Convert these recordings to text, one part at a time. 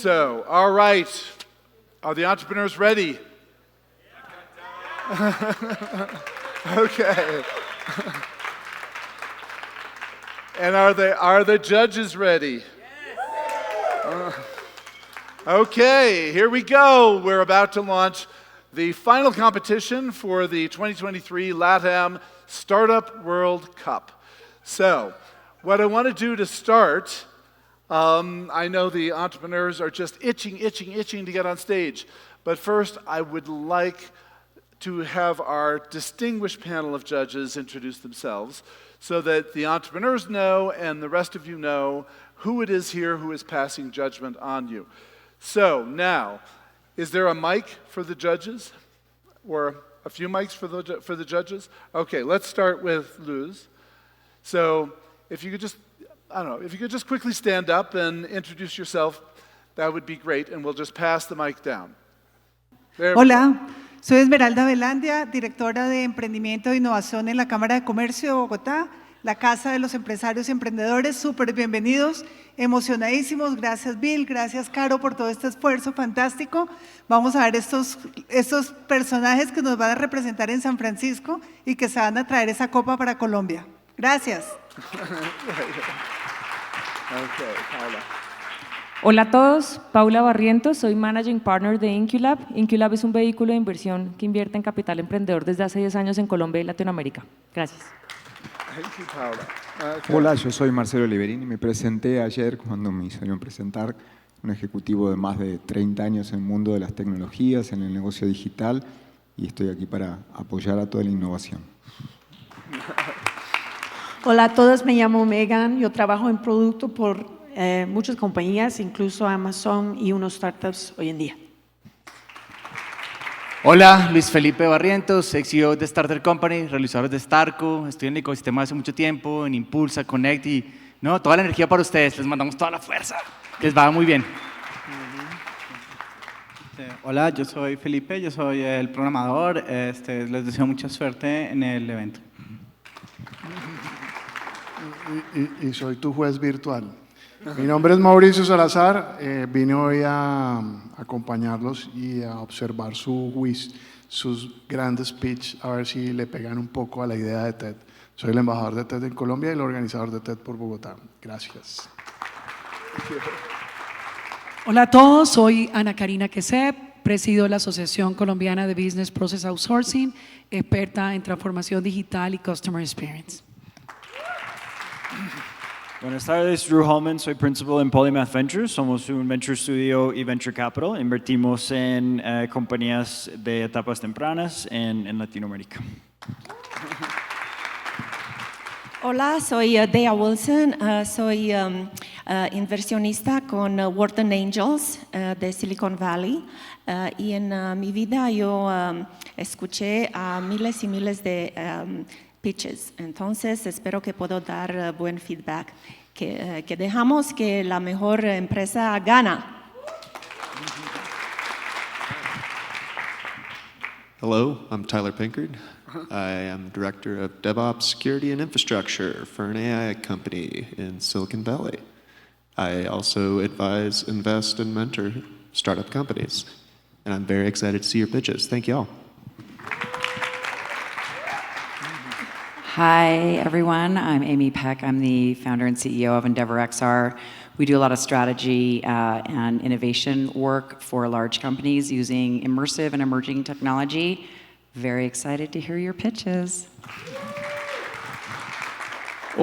So, all right, are the entrepreneurs ready? Okay. And are the judges ready? Okay, here we go. We're about to launch the final competition for the 2023 LATAM Startup World Cup. So, what I want to do to start, I know the entrepreneurs are just itching to get on stage. But first, I would like to have our distinguished panel of judges introduce themselves so that the entrepreneurs know and the rest of you know who it is here who is passing judgment on you. So now, is there a mic for the judges? Or a few mics for the judges? Okay, let's start with Luz. So if you could just, if you could just quickly stand up and introduce yourself, that would be great, and we'll just pass the mic down. Hola, soy Esmeralda Velandia, directora de Emprendimiento e Innovación en la Cámara de Comercio de Bogotá, la Casa de los Empresarios y Emprendedores. Súper bienvenidos, emocionadísimos. Gracias Bill, gracias Caro por todo este esfuerzo fantástico. Vamos a ver estos personajes que nos van a representar en San Francisco y que se van a traer esa copa para Colombia. Gracias. Okay, Paula. Hola a todos, Paula Barrientos, soy Managing Partner de Inculab. Inculab es un vehículo de inversión que invierte en capital emprendedor desde hace 10 años en Colombia y Latinoamérica. Gracias. Thank you, Paula. Okay. Hola, yo soy Marcelo Oliverini. Me presenté ayer cuando me hicieron presentar, un ejecutivo de más de 30 años en el mundo de las tecnologías, en el negocio digital, y estoy aquí para apoyar a toda la innovación. Hola a todos, me llamo Megan, yo trabajo en producto por muchas compañías, incluso Amazon y unos startups hoy en día. Hola, Luis Felipe Barrientos, ex CEO de Starter Company, realizador de Starco, estoy en el ecosistema hace mucho tiempo, en Impulsa, Connect y toda la energía para ustedes, les mandamos toda la fuerza, les va muy bien. Hola, yo soy Felipe, yo soy el programador, les deseo mucha suerte en el evento. Y soy tu juez virtual. Mi nombre es Mauricio Salazar, vine hoy a acompañarlos y a observar sus grandes speech, a ver si le pegan un poco a la idea de TED. Soy el embajador de TED en Colombia y el organizador de TED por Bogotá. Gracias. Hola a todos, soy Ana Karina Quesep, presido la Asociación Colombiana de Business Process Outsourcing, experta en transformación digital y Customer Experience. Buenas tardes, Drew Hallman, soy principal en Polymath Ventures, somos un venture studio y venture capital, invertimos en compañías de etapas tempranas en Latinoamérica. Hola, soy Dea Wilson, soy inversionista con Wharton Angels de Silicon Valley y en mi vida yo escuché a miles y miles de pitches. Entonces, espero que puedo dar buen feedback, que dejamos que la mejor empresa gana. Hello, I'm Tyler Pinkard. I am Director of DevOps Security and Infrastructure for an AI company in Silicon Valley. I also advise, invest, and mentor startup companies. And I'm very excited to see your pitches. Thank you all. Hi, everyone. I'm Amy Peck. I'm the founder and CEO of EndeavorXR. We do a lot of strategy and innovation work for large companies using immersive and emerging technology. Very excited to hear your pitches.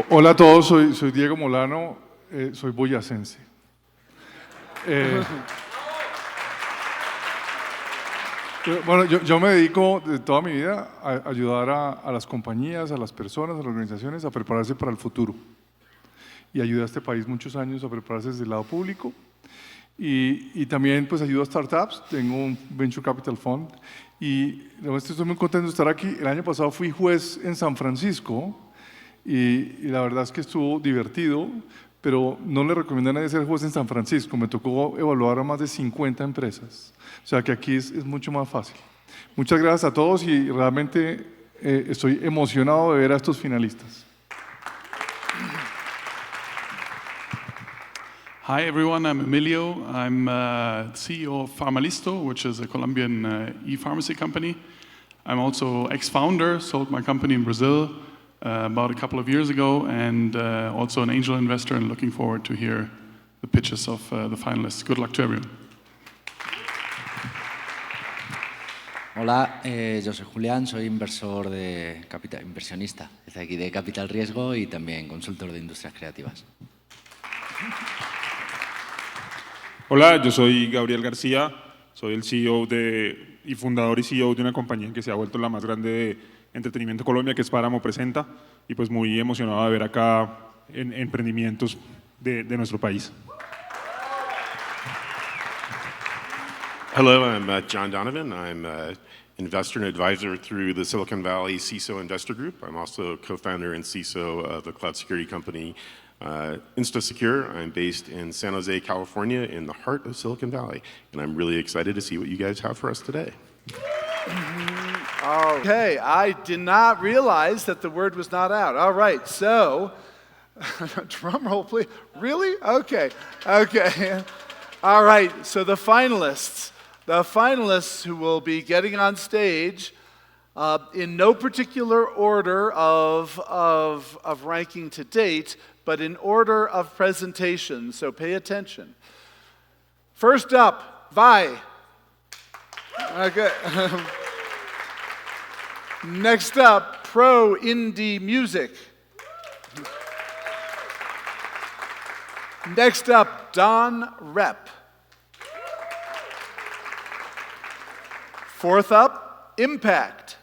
Hola a todos, soy Diego Molano, soy boyacense. Bueno, yo me dedico de toda mi vida a ayudar a las compañías, a las personas, a las organizaciones a prepararse para el futuro. Y ayudé a este país muchos años a prepararse desde el lado público. Y también pues ayudo a startups, tengo un Venture Capital Fund. Y estoy muy contento de estar aquí. El año pasado fui juez en San Francisco y la verdad es que estuvo divertido, pero no le recomiendo a nadie ser juez en San Francisco. Me tocó evaluar a más de 50 empresas. O sea que aquí es mucho más fácil. Muchas gracias a todos y realmente estoy emocionado de ver a estos finalistas. Hi everyone, I'm Emilio. I'm CEO of Farmalisto, which is a Colombian e-pharmacy company. I'm also ex-founder, sold my company in Brazil about a couple of years ago, and also an angel investor, and looking forward to hear the pitches of the finalists. Good luck to everyone. Hola, yo soy Julián, soy inversor inversionista desde aquí de Capital Riesgo y también consultor de industrias creativas. Hola, yo soy Gabriel García, soy el CEO y fundador y CEO de una compañía que se ha vuelto la más grande de entretenimiento en Colombia, que es Páramo Presenta, y pues muy emocionado de ver acá emprendimientos de nuestro país. Hello, I'm John Donovan. I'm an investor and advisor through the Silicon Valley CISO Investor Group. I'm also co-founder and CISO of a cloud security company, InstaSecure. I'm based in San Jose, California, in the heart of Silicon Valley. And I'm really excited to see what you guys have for us today. Okay, I did not realize that the word was not out. All right, so, drum roll please. Really? Okay, okay. All right, so the finalists who will be getting on stage in no particular order of ranking to date, but in order of presentation, so pay attention. First up, Vi. Okay. Next up, Pro Indie Music. Next up, Don Rep. Fourth up, Impakt.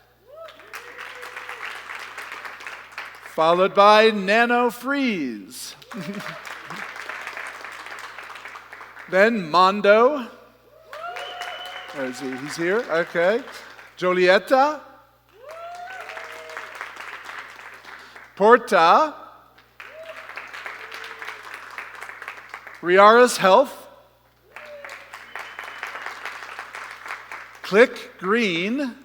Followed by Nanofreeze. Then Maando. Where is he? He's here, okay. Julieta. Porta. Riara's Health. Clickgreen.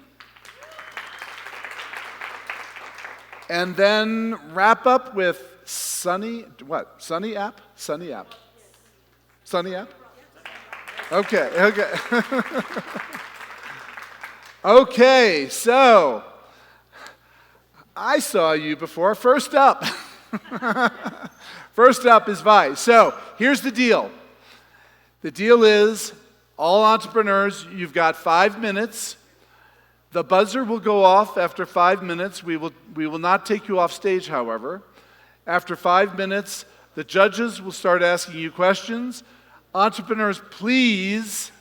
And then wrap up with Sunnyapp? Sunnyapp? Okay, okay. Okay, so I saw you before. First up. First up is Vi. So here's the deal. The deal is, all entrepreneurs, you've got 5 minutes. The buzzer will go off after 5 minutes. We will not take you off stage, however. After 5 minutes, the judges will start asking you questions. Entrepreneurs, please,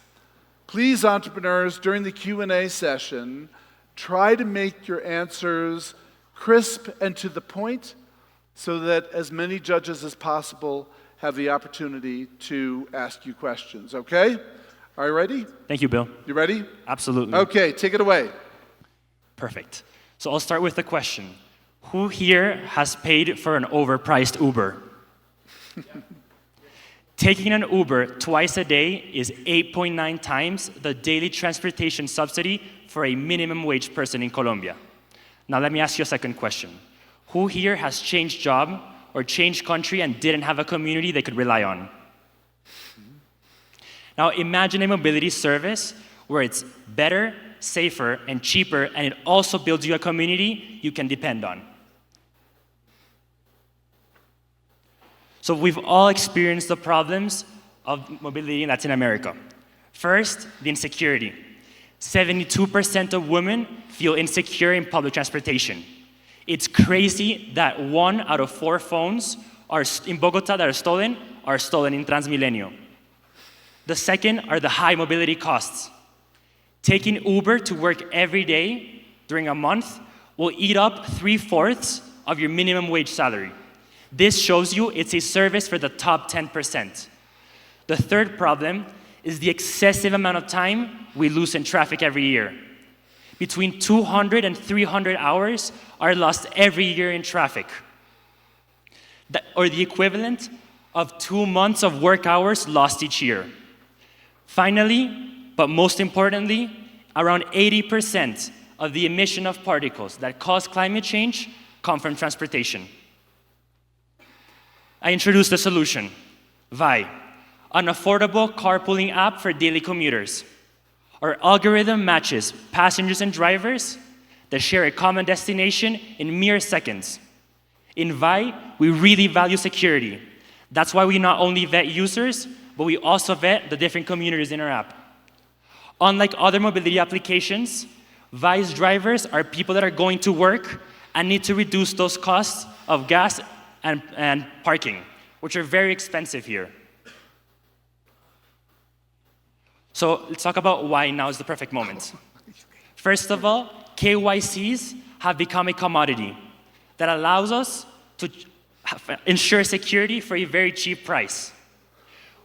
entrepreneurs, during the Q&A session, try to make your answers crisp and to the point so that as many judges as possible have the opportunity to ask you questions, okay? Are you ready? Thank you, Bill. You ready? Absolutely. Okay, take it away. Perfect. So I'll start with the question. Who here has paid for an overpriced Uber? Taking an Uber twice a day is 8.9 times the daily transportation subsidy for a minimum wage person in Colombia. Now let me ask you a second question. Who here has changed job or changed country and didn't have a community they could rely on? Now imagine a mobility service where it's better, safer, and cheaper, and it also builds you a community you can depend on. So we've all experienced the problems of mobility in Latin America. First, the insecurity. 72% of women feel insecure in public transportation. It's crazy that 1 out of 4 phones in Bogotá that are stolen in Transmilenio. The second are the high mobility costs. Taking Uber to work every day during a month will eat up 3/4 of your minimum wage salary. This shows you it's a service for the top 10%. The third problem is the excessive amount of time we lose in traffic every year. Between 200 and 300 hours are lost every year in traffic, or the equivalent of 2 months of work hours lost each year. Finally, but most importantly, around 80% of the emission of particles that cause climate change come from transportation. I introduced the solution, Vi. an affordable carpooling app for daily commuters. Our algorithm matches passengers and drivers that share a common destination in mere seconds. In Vi, we really value security. That's why we not only vet users, but we also vet the different communities in our app. Unlike other mobility applications, Vi's drivers are people that are going to work and need to reduce those costs of gas and parking, which are very expensive here. So let's talk about why now is the perfect moment. First of all, KYCs have become a commodity that allows us to ensure security for a very cheap price.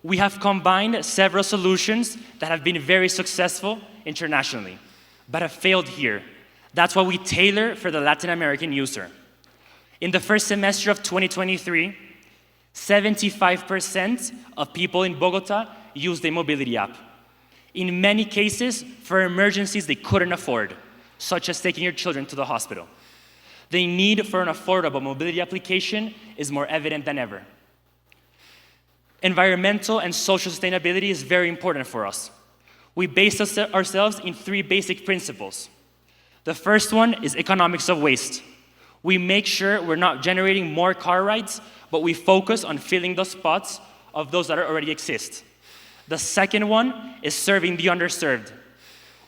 We have combined several solutions that have been very successful internationally, but have failed here. That's why we tailor for the Latin American user. In the first semester of 2023, 75% of people in Bogotá used a mobility app. In many cases, for emergencies they couldn't afford, such as taking your children to the hospital. The need for an affordable mobility application is more evident than ever. Environmental and social sustainability is very important for us. We base ourselves in 3 basic principles. The first one is economics of waste. We make sure we're not generating more car rides, but we focus on filling the spots of those that already exist. The second one is serving the underserved.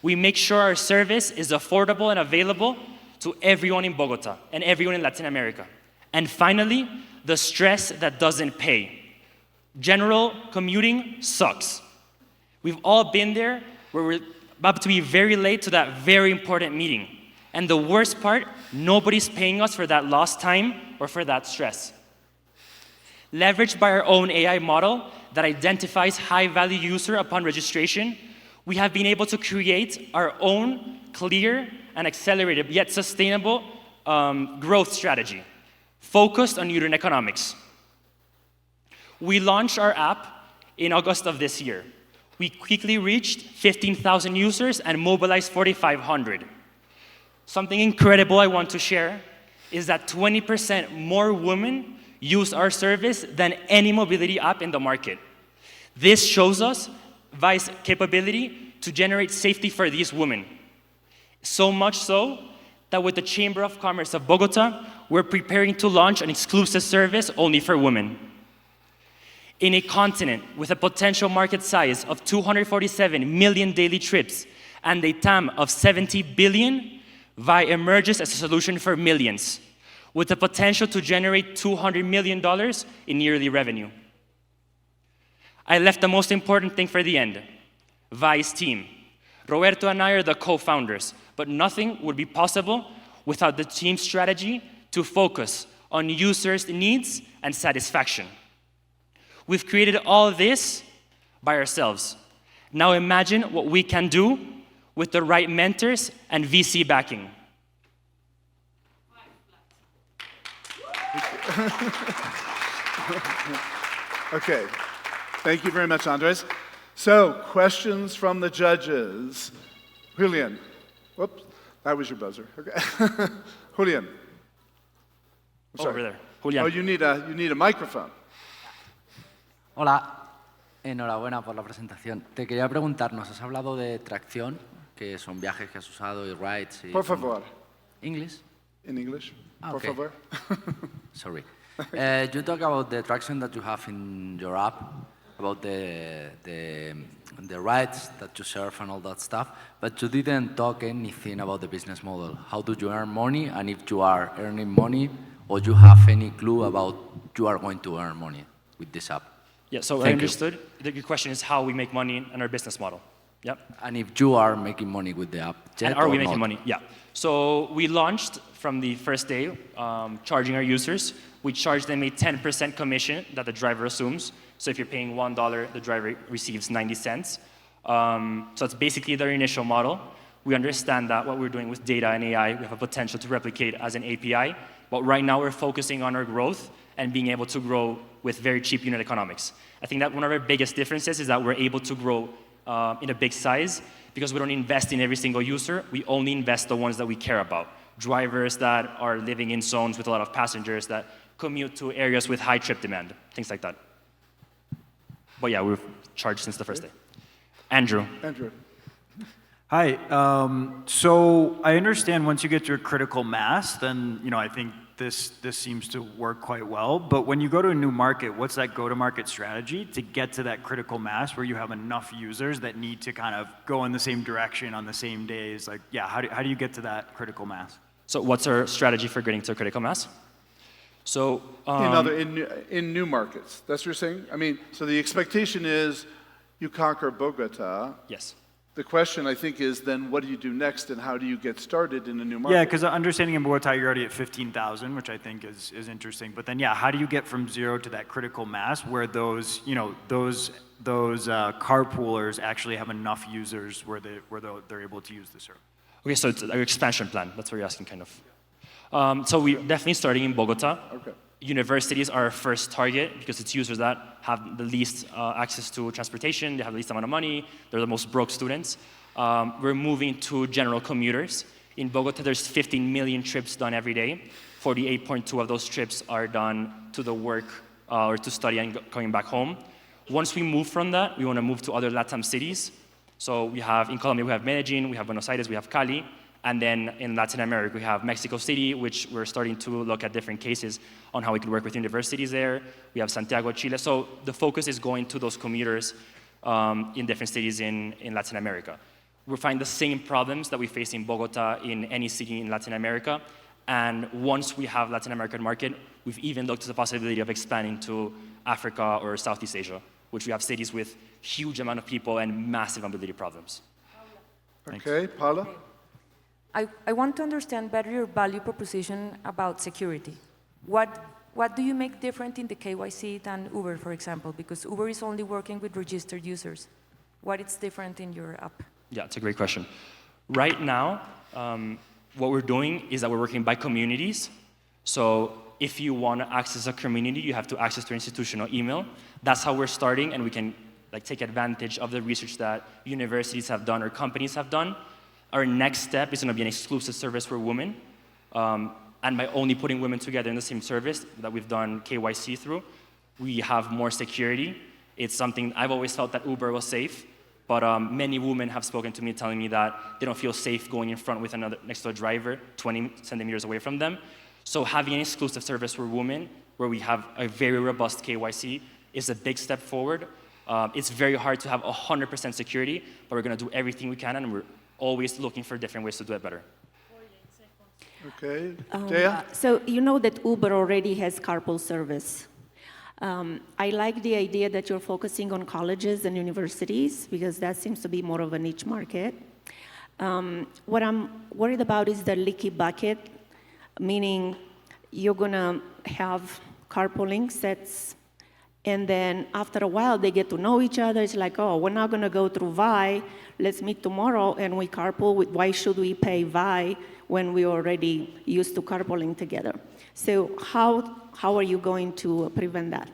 We make sure our service is affordable and available to everyone in Bogotá and everyone in Latin America. And finally, the stress that doesn't pay. General commuting sucks. We've all been there where we're about to be very late to that very important meeting. And the worst part, nobody's paying us for that lost time or for that stress. Leveraged by our own AI model that identifies high-value user upon registration, we have been able to create our own clear and accelerated yet sustainable growth strategy focused on unit economics. We launched our app in August of this year. We quickly reached 15,000 users and mobilized 4,500. Something incredible I want to share is that 20% more women use our service than any mobility app in the market. This shows us Vi's capability to generate safety for these women. So much so that with the Chamber of Commerce of Bogotá, we're preparing to launch an exclusive service only for women. In a continent with a potential market size of 247 million daily trips and a TAM of 70 billion, Vi emerges as a solution for millions, with the potential to generate $200 million in yearly revenue. I left the most important thing for the end, Vi's team. Roberto and I are the co-founders, but nothing would be possible without the team's strategy to focus on users' needs and satisfaction. We've created all this by ourselves. Now imagine what we can do with the right mentors and VC backing. Okay, thank you very much, Andres. So, questions from the judges. Julian. Whoops, that was your buzzer. Okay. Julian. I'm sorry. Over there. Julian. Oh, you need a microphone. Hola, enhorabuena por la presentación. Te quería preguntar, nos has hablado de tracción, que son viajes que has usado y rides. Y Por favor. English? In English. Por Okay. favor. Sorry. You talk about the traction that you have in your app, about the rides that you serve and all that stuff, but you didn't talk anything about the business model. How do you earn money, and if you are earning money, or you have any clue about you are going to earn money with this app? Yeah, so I understood. Your question is how we make money in our business model. Yep. And if you are making money with the app, And are we making money? Yeah. So we launched from the first day, charging our users. We charge them a 10% commission that the driver assumes. So if you're paying $1, the driver receives 90 cents. So it's basically their initial model. We understand that what we're doing with data and AI, we have a potential to replicate as an API. But right now we're focusing on our growth and being able to grow with very cheap unit economics. I think that one of our biggest differences is that we're able to grow in a big size because we don't invest in every single user. We only invest the ones that we care about. Drivers that are living in zones with a lot of passengers that commute to areas with high trip demand, things like that. But yeah, we've charged since the first day. Andrew. Andrew. Hi. So I understand once you get to a critical mass, then I think this seems to work quite well. But when you go to a new market, what's that go-to-market strategy to get to that critical mass where you have enough users that need to kind of go in the same direction on the same days? Like, yeah, how do you get to that critical mass? So what's our strategy for getting to a critical mass? So in new markets, that's what you're saying? I mean, so the expectation is you conquer Bogota. Yes. The question, I think, is then what do you do next and how do you get started in a new market? Yeah, because understanding in Bogota, you're already at 15,000, which I think is interesting. But then, yeah, how do you get from 0 to that critical mass where those carpoolers actually have enough users where they're able to use the service? Okay, so it's our expansion plan. That's what you're asking, kind of. So we're definitely starting in Bogota. Okay. Universities are our first target because it's users that have the least access to transportation, they have the least amount of money, they're the most broke students. We're moving to general commuters. In Bogota, there's 15 million trips done every day. 48.2 of those trips are done to the work or to study and coming back home. Once we move from that, we want to move to other LATAM cities. So in Colombia, we have Medellin, we have Buenos Aires, we have Cali. And then in Latin America, we have Mexico City, which we're starting to look at different cases on how we can work with universities there. We have Santiago, Chile. So the focus is going to those commuters in different cities in Latin America. We find the same problems that we face in Bogota in any city in Latin America. And once we have Latin American market, we've even looked at the possibility of expanding to Africa or Southeast Asia, which we have cities with huge amount of people and massive mobility problems. Okay, Paula? I want to understand better your value proposition about security. What do you make different in the KYC than Uber, for example? Because Uber is only working with registered users. What is different in your app? Yeah, it's a great question. Right now, what we're doing is that we're working by communities. So if you want to access a community, you have to access their institutional email. That's how we're starting, and we can take advantage of the research that universities have done or companies have done. Our next step is going to be an exclusive service for women. And by only putting women together in the same service that we've done KYC through, we have more security. It's something I've always felt that Uber was safe, but many women have spoken to me telling me that they don't feel safe going in front with next to a driver 20 centimeters away from them. So having an exclusive service for women where we have a very robust KYC is a big step forward. It's very hard to have 100% security, but we're going to do everything we can, and we're always looking for different ways to do it better. Okay, Dea? So you know that Uber already has carpool service. I like the idea that you're focusing on colleges and universities because that seems to be more of a niche market. What I'm worried about is the leaky bucket, meaning you're gonna have carpooling sets and then after a while they get to know each other. It's like, oh, we're not gonna go through Vi, let's meet tomorrow and we carpool. Why should we pay Vi when we're already used to carpooling together? So how are you going to prevent that?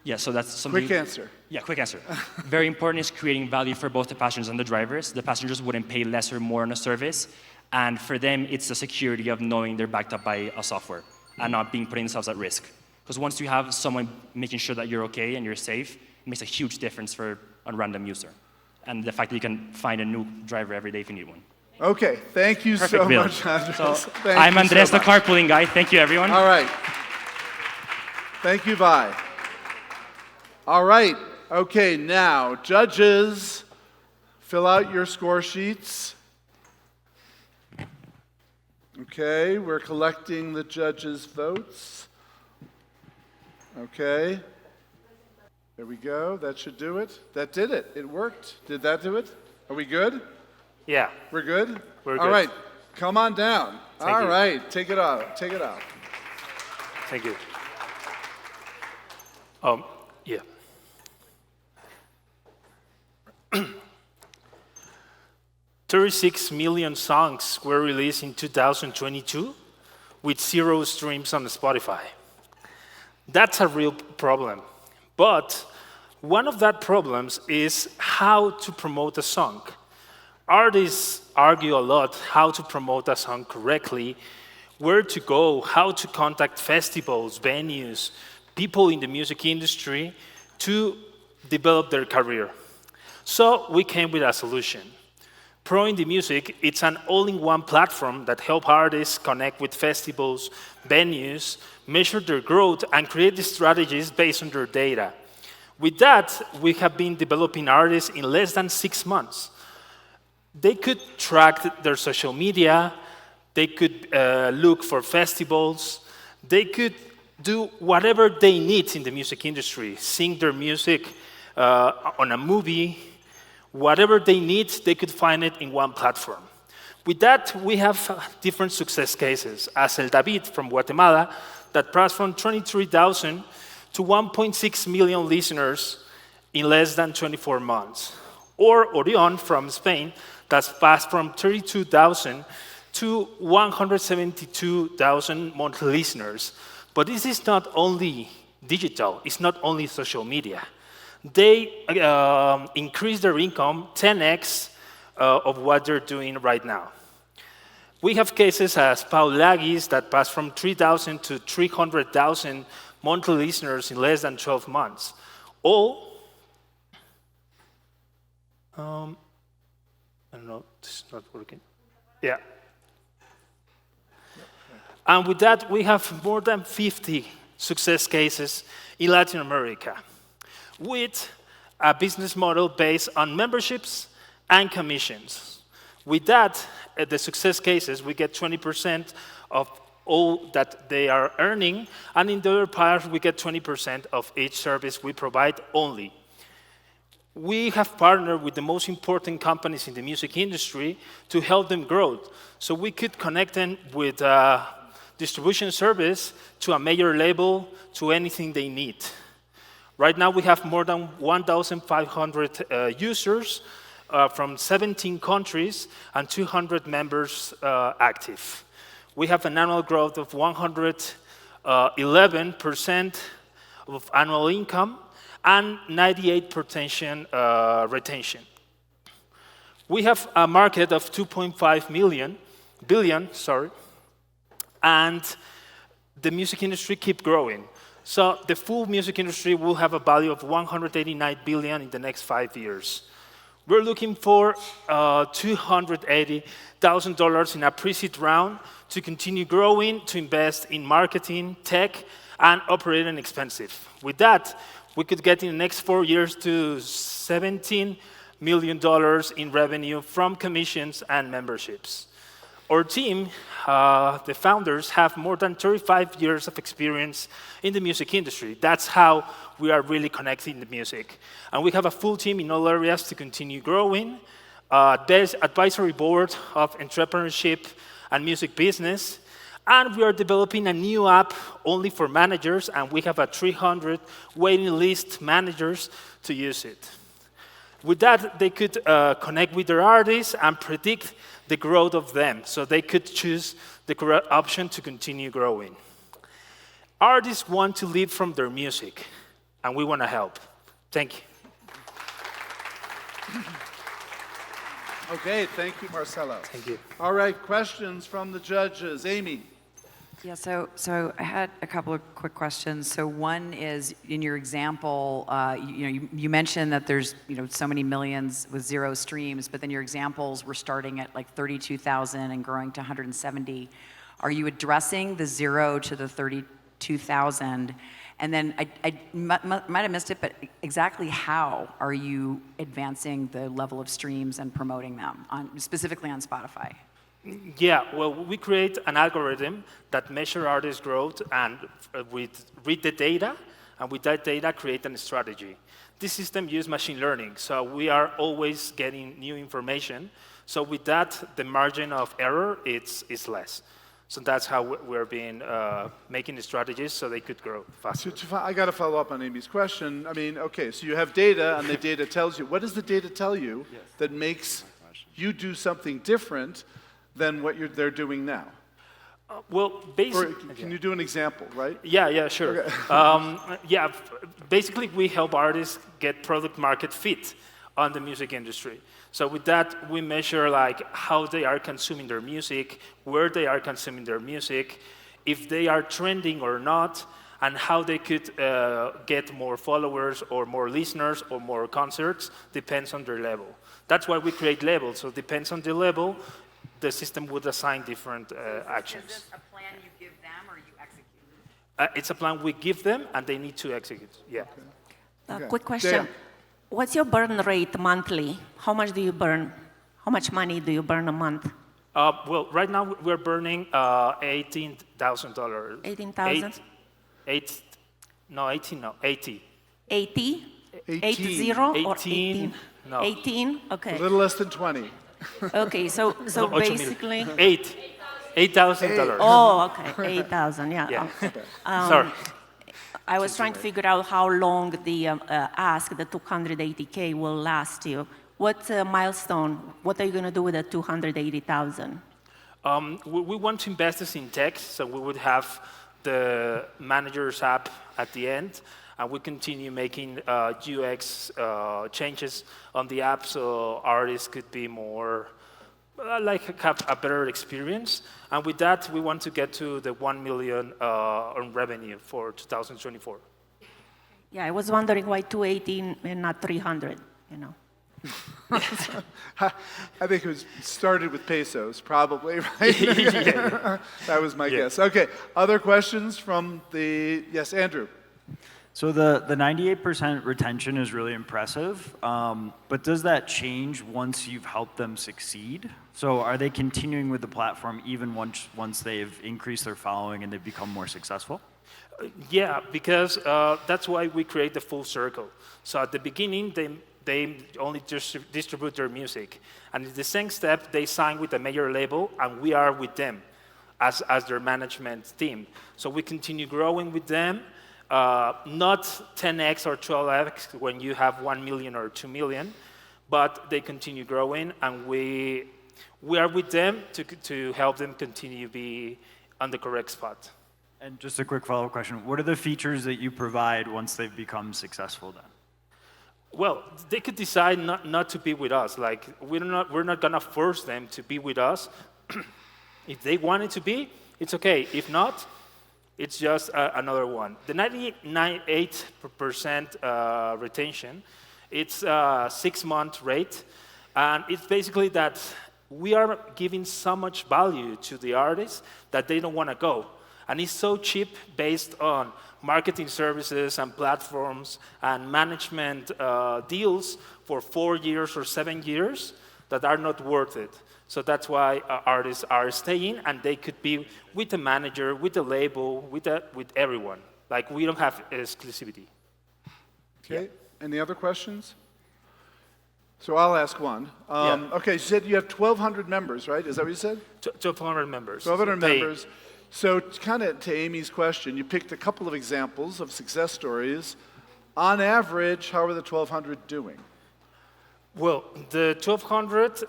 Yeah, so that's something. Quick answer. Yeah, quick answer. Very important is creating value for both the passengers and the drivers. The passengers wouldn't pay less or more on a service. And for them, it's the security of knowing they're backed up by a software and not putting themselves at risk. Because once you have someone making sure that you're okay and you're safe, it makes a huge difference for a random user. And the fact that you can find a new driver every day if you need one. Okay, thank you Perfect, so Bill. much, Andres. So, Thank I'm you Andres, so the carpooling guy. Thank you, everyone. All right. Thank you, Vi. All right. Okay, now, judges, fill out your score sheets. Okay, we're collecting the judges' votes. Okay. There we go. That should do it. That did it. It worked. Did that do it? Are we good? Yeah. We're good? We're All good. right. Come on down. Thank All you. right. Take it out. Take it out. Thank you. Yeah. 36 million songs were released in 2022 with 0 streams on Spotify. That's a real problem. But one of that problems is how to promote a song. Artists argue a lot how to promote a song correctly, where to go, how to contact festivals, venues, people in the music industry to develop their career. So we came with a solution. Pro Indie Music, it's an all-in-one platform that helps artists connect with festivals, venues, measure their growth, and create the strategies based on their data. With that, we have been developing artists in less than 6 months. They could track their social media, they could look for festivals, they could do whatever they need in the music industry, sing their music on a movie, whatever they need, they could find it in one platform. With that, we have different success cases, as El David from Guatemala, that passed from 23,000 to 1.6 million listeners in less than 24 months. Or Orion from Spain, that's passed from 32,000 to 172,000 monthly listeners. But this is not only digital, it's not only social media. They increase their income 10x of what they're doing right now. We have cases as Paul Lagis that passed from 3,000 to 300,000 monthly listeners in less than 12 months. All, I don't know, this is not working. Yeah. And with that, we have more than 50 success cases in Latin America, with a business model based on memberships and commissions. With that, the success cases, we get 20% of all that they are earning, and in the other part, we get 20% of each service we provide only. We have partnered with the most important companies in the music industry to help them grow. So we could connect them with a distribution service to a major label, to anything they need. Right now, we have more than 1,500 users from 17 countries and 200 members active. We have an annual growth of 111% of annual income and 98% retention. We have a market of 2.5 billion, and the music industry keeps growing. So the full music industry will have a value of 189 billion in the next 5 years. We're looking for $280,000 in a pre-seed round to continue growing, to invest in marketing, tech, and operating expenses. With that, we could get in the next 4 years to $17 million in revenue from commissions and memberships. Our team, the founders, have more than 35 years of experience in the music industry. That's how we are really connecting the music. And we have a full team in all areas to continue growing. There's advisory board of entrepreneurship and music business. And we are developing a new app only for managers, and we have a 300 waiting list managers to use it. With that, they could connect with their artists and predict the growth of them, so they could choose the correct option to continue growing. Artists want to live from their music, and we want to help. Thank you. Okay, thank you, Marcelo. Thank you. All right, questions from the judges. Amy. Yeah, so I had a couple of quick questions. So one is, in your example, you mentioned that there's so many millions with 0 streams, but then your examples were starting at like 32,000 and growing to 170. Are you addressing the 0 to the 32,000? And then I might have missed it, but exactly how are you advancing the level of streams and promoting them, specifically on Spotify? Yeah, well, we create an algorithm that measures artist growth, and we read the data, and with that data, create a strategy. This system uses machine learning, so we are always getting new information. So with that, the margin of error is less. So that's how we're making the strategies so they could grow faster. I got to follow up on Amy's question. I mean, okay, so you have data, and the data tells you. What does the data tell you that makes you do something different than what they're doing now? Well, basically, can you do an example, right? Yeah, sure. Okay. Basically, we help artists get product market fit on the music industry. So with that, we measure like how they are consuming their music, where they are consuming their music, if they are trending or not, and how they could get more followers or more listeners or more concerts depends on their level. That's why we create levels. So it depends on the level, the system would assign different actions. Is this a plan you give them or you execute? It's a plan we give them, and they need to execute. Yeah. Quick question. What's your burn rate monthly? How much do you burn? How much money do you burn a month? Well, right now we're burning $18,000. 18,000? 80. 80? 18. Or 18? No. 18? Okay. A little less than 20. Okay, so basically... $8,000. Oh, okay, 8,000, yeah. Sorry. I was trying to figure out how long the ask, the 280K, will last you. What milestone? What are you going to do with the 280,000? We want to invest this in tech, so we would have the manager's app at the end, and we continue making UX changes on the app so artists could be more, have a better experience. And with that, we want to get to the 1 million on revenue for 2024. Yeah, I was wondering why 280 and not 300, you know. I think it was started with pesos, probably, right? Yeah. That was my guess. Okay, other questions from the, yes, Andrew. So the 98% retention is really impressive, but does that change once you've helped them succeed? So are they continuing with the platform even once they've increased their following and they've become more successful? Yeah, because that's why we create the full circle. So at the beginning, they only distribute their music. And in the same step, they sign with a major label, and we are with them as their management team. So we continue growing with them, not 10x or 12x when you have 1 million or 2 million, but they continue growing, and we are with them to help them continue be on the correct spot. And just a quick follow-up question. What are the features that you provide once they've become successful then? Well, they could decide not to be with us. Like, we're not gonna force them to be with us. If they want it to be, it's okay. If not, it's just another one. The 98% retention, it's a 6-month rate, and it's basically that we are giving so much value to the artists that they don't want to go. And it's so cheap based on marketing services and platforms and management deals for 4 years or 7 years that are not worth it. So that's why artists are staying, and they could be with the manager, with the label, with everyone. Like, we don't have exclusivity. Okay, any other questions? So I'll ask one. Okay, you said you have 1,200 members, right? Is that what you said? 1,200 members. 1,200 members. So kind of to Amy's question, you picked a couple of examples of success stories. On average, how are the 1,200 doing? Well, the 1,200,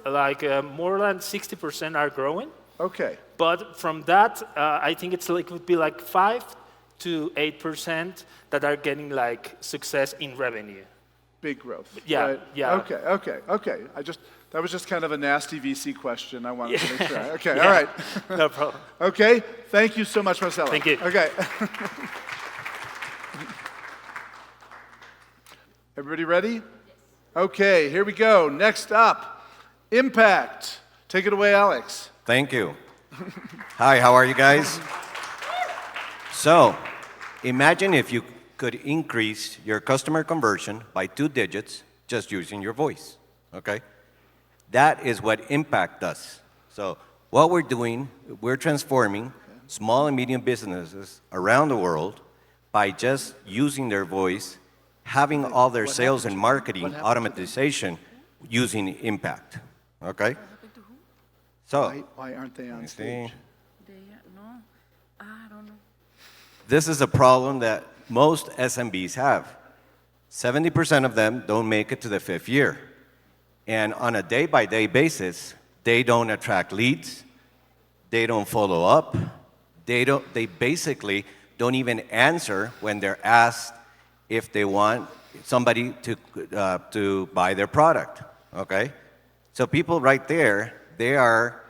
more than 60% are growing. Okay. But from that, I think it would be like 5 to 8% that are getting success in revenue. Big growth. Yeah, right? yeah. Okay. That was just kind of a nasty VC question. I wanted to make sure. Okay, Yeah. all right. No problem. Okay, thank you so much, Marcelo. Thank you. Okay. Everybody ready? Okay, here we go. Next up, Impakt. Take it away, Alex. Thank you. Hi, how are you guys? So, imagine if you could increase your customer conversion by 2 digits just using your voice, okay? That is what Impakt does. So what we're doing, we're transforming small and medium businesses around the world by just using their voice, having all their sales and marketing automatization using Impakt, okay? So, why aren't they on stage? I don't know. This is a problem that most SMBs have. 70% of them don't make it to the 5th year. And on a day-by-day basis, they don't attract leads, they don't follow up, they basically don't even answer when they're asked if they want somebody to buy their product, okay? So people right there, they are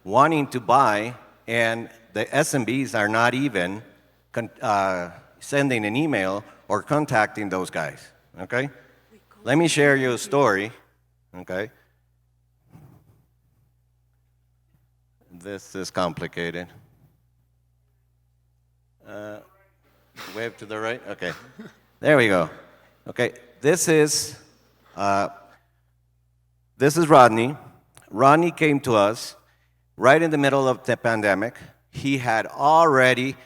wanting to buy, and the SMBs are not even sending an email or contacting those guys, okay? Let me share you a story, okay? This is complicated. Wave to the right, okay. There we go. Okay, this is Rodney. Rodney came to us right in the middle of the pandemic. He had already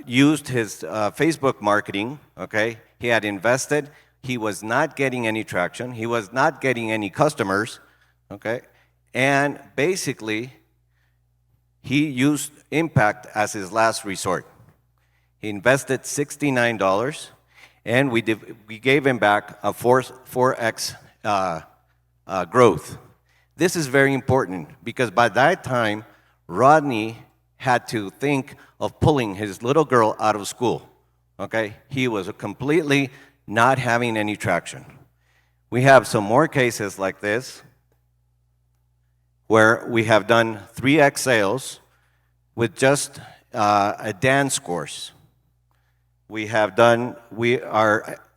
used his Facebook marketing, okay? He had invested. He was not getting any traction. He was not getting any customers, okay? And basically, he used Impakt as his last resort. He invested $69, and we gave him back a 4x growth. This is very important because by that time, Rodney had to think of pulling his little girl out of school, okay? He was completely not having any traction. We have some more cases like this where we have done 3x sales with just a dance course.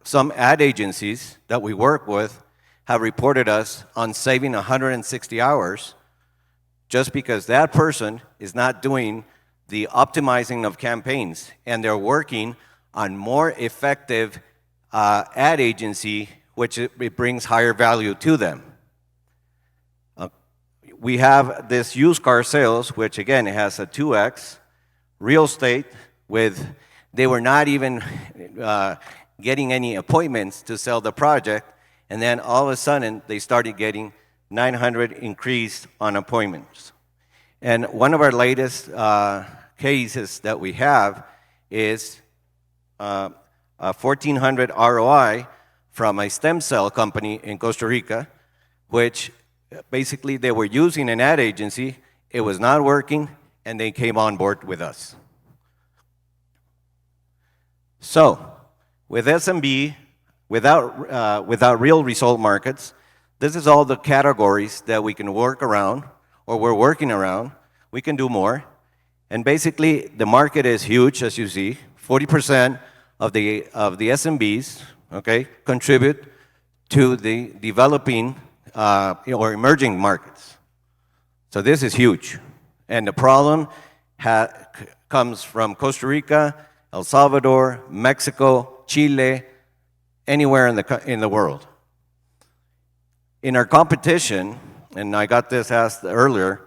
Some ad agencies that we work with have reported us on saving 160 hours just because that person is not doing the optimizing of campaigns and they're working on more effective ad agency, which it brings higher value to them. We have this used car sales, which again has a 2x. Real estate they were not even getting any appointments to sell the project, and then all of a sudden they started getting 900 increase on appointments. And one of our latest cases that we have is a 1,400 ROI from a stem cell company in Costa Rica, which basically they were using an ad agency, it was not working, and they came on board with us. So, with SMB, without real result markets, this is all the categories that we can work around, or we're working around. We can do more. And basically, the market is huge, as you see. 40% of the SMBs, okay, contribute to the developing or emerging markets. So this is huge. And the problem comes from Costa Rica, El Salvador, Mexico, Chile, anywhere in the world. In our competition, and I got this asked earlier,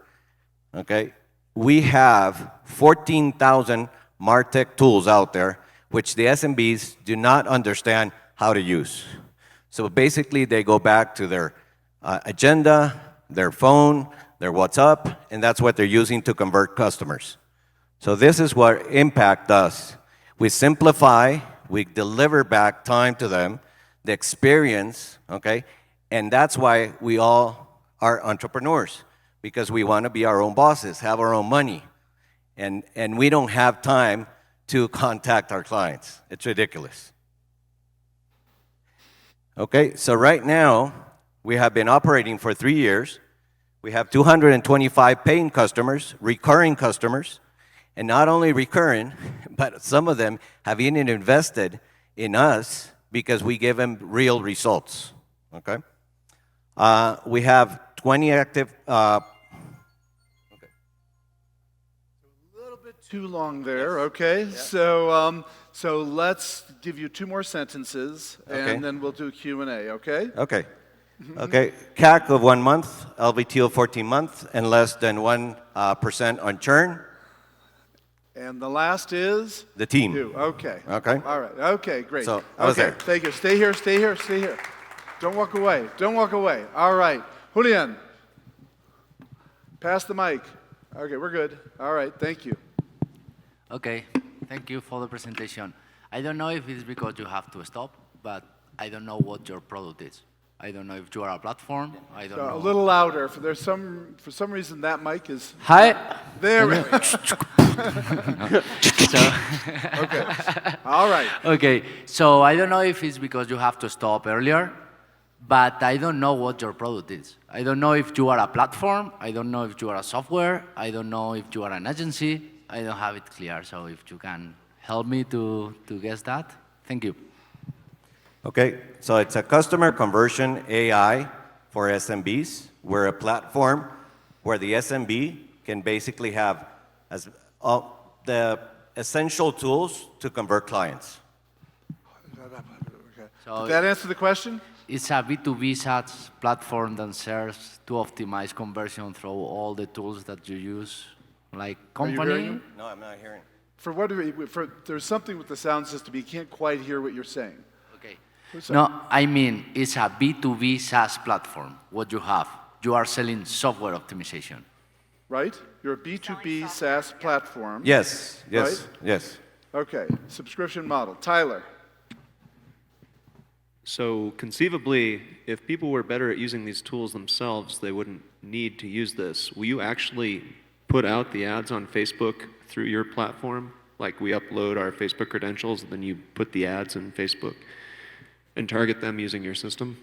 okay, we have 14,000 MarTech tools out there, which the SMBs do not understand how to use. So basically, they go back to their agenda, their phone, their WhatsApp, and that's what they're using to convert customers. So this is what Impakt does. We simplify, we deliver back time to them, the experience, okay? And that's why we all are entrepreneurs, because we want to be our own bosses, have our own money. And we don't have time to contact our clients. It's ridiculous. Okay, so right now, we have been operating for 3 years. We have 225 paying customers, recurring customers, and not only recurring, but some of them have even invested in us because we give them real results, okay? We have 20 active... Too long there, okay? Yeah. So let's give you 2 more sentences, and then we'll do Q&A, okay? Okay. Okay, CAC of 1 month, LVT of 14 months, and less than 1% on churn. And the last is? The team. You. Okay. Okay. All right. Okay, great. So, I was there. Thank you. Stay here, stay here, stay here. Don't walk away. Don't walk away. All right. Julian, pass the mic. Okay, we're good. All right, thank you. Okay, thank you for the presentation. I don't know if it's because you have to stop, but I don't know what your product is. I don't know if you are a platform. I don't know. A little louder. For some reason that mic is. Hi. There we go. Okay. All right. Okay. So I don't know if it's because you have to stop earlier, but I don't know what your product is. I don't know if you are a platform. I don't know if you are a software. I don't know if you are an agency. I don't have it clear. So if you can help me to guess that? Thank you. Okay, so it's a customer conversion AI for SMBs. We're a platform where the SMB can basically have the essential tools to convert clients. So Did that answer the question? it's a B2B SaaS platform that serves to optimize conversion through all the tools that you use, like Are you hearing company. him? No, I'm not hearing. There's something with the sound system. You can't quite hear what you're saying. Okay. Who's that? No, I mean, it's a B2B SaaS platform, what you have. You are selling software optimization. Right? You're a B2B SaaS platform. Yes, yes, Right? yes. Okay, subscription model. Tyler. So conceivably, if people were better at using these tools themselves, they wouldn't need to use this. Will you actually put out the ads on Facebook through your platform? Like we upload our Facebook credentials, and then you put the ads in Facebook and target them using your system?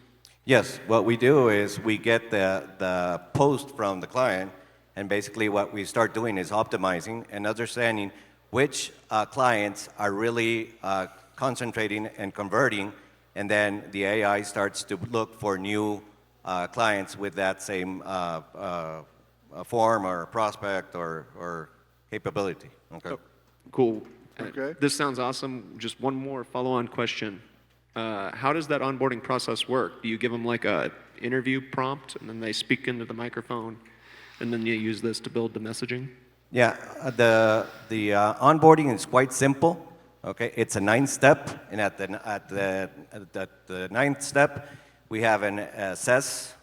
Yes, what we do is we get the post from the client, and basically what we start doing is optimizing and understanding which clients are really concentrating and converting, and then the AI starts to look for new clients with that same form or prospect or capability. Okay. Cool. Okay. This sounds awesome. Just one more follow-on question. How does that onboarding process work? Do you give them like a interview prompt, and then they speak into the microphone, and then you use this to build the messaging? Yeah, the onboarding is quite simple. Okay, it's a 9-step, and at the 9th step, we have an assess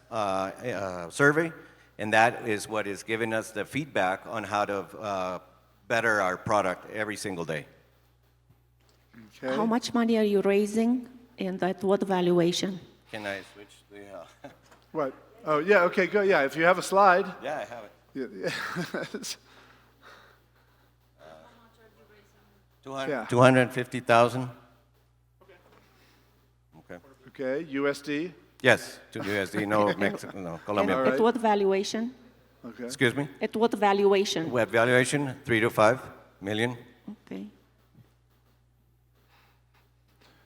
survey, and that is what is giving us the feedback on how to better our product every single day. Okay. How much money are you raising, and at what valuation? Can I switch the? What? Oh, yeah, okay, go. Yeah, if you have a slide. Yeah, I have it. Yeah. 250,000. Okay. Okay, USD. Yes, to USD, no Mexico, no Colombia. And at what valuation? Okay. Excuse me? At what valuation? Web valuation, 3 to 5 million. Okay.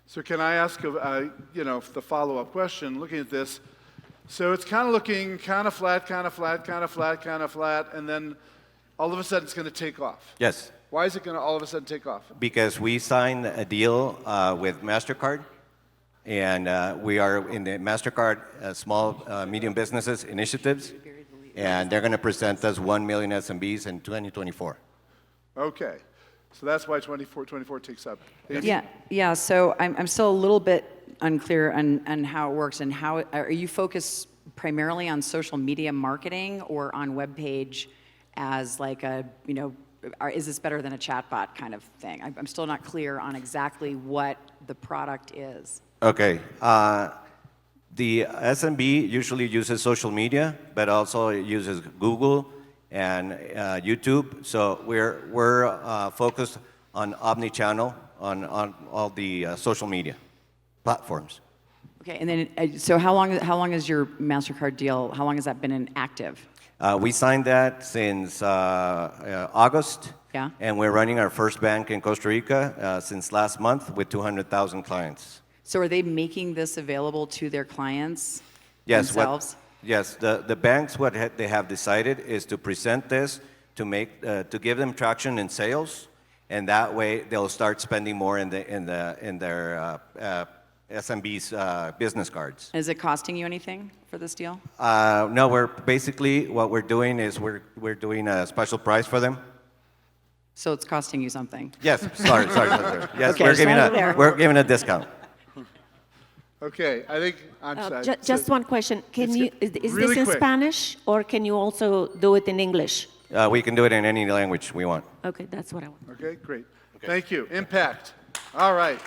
So can I ask, the follow-up question, looking at this, so it's kind of looking kind of flat, kind of flat, kind of flat, kind of flat, and then all of a sudden it's going to take off. Yes. Why is it going to all of a sudden take off? Because we signed a deal with MasterCard, and we are in the MasterCard Small Medium Businesses Initiatives, and they're going to present us 1 million SMBs in 2024. Okay. So that's why 24 takes up. Yeah. So I'm still a little bit unclear on how it works, and how are you focused primarily on social media marketing or on web page as like a, is this better than a chatbot kind of thing? I'm still not clear on exactly what the product is. Okay. The SMB usually uses social media, but also uses Google and YouTube. So we're focused on omni-channel on all the social media platforms. Okay, and then so how long is your MasterCard deal? How long has that been inactive? We signed that since August. Yeah. And we're running our first bank in Costa Rica since last month with 200,000 clients. So are they making this available to their clients themselves? Yes. The banks, what they have decided is to present this to give them traction in sales, and that way they'll start spending more in their SMB's business cards. Is it costing you anything for this deal? No, what we're doing is we're doing a special price for them. So it's costing you something? Yes, sorry. Yes, okay, we're giving a discount. Okay, I think I'm sorry. Just one question. Is really this in quick. Spanish, or can you also do it in English? We can do it in any language we want. Okay, that's what I want. Okay, great. Thank you. Impakt. All right.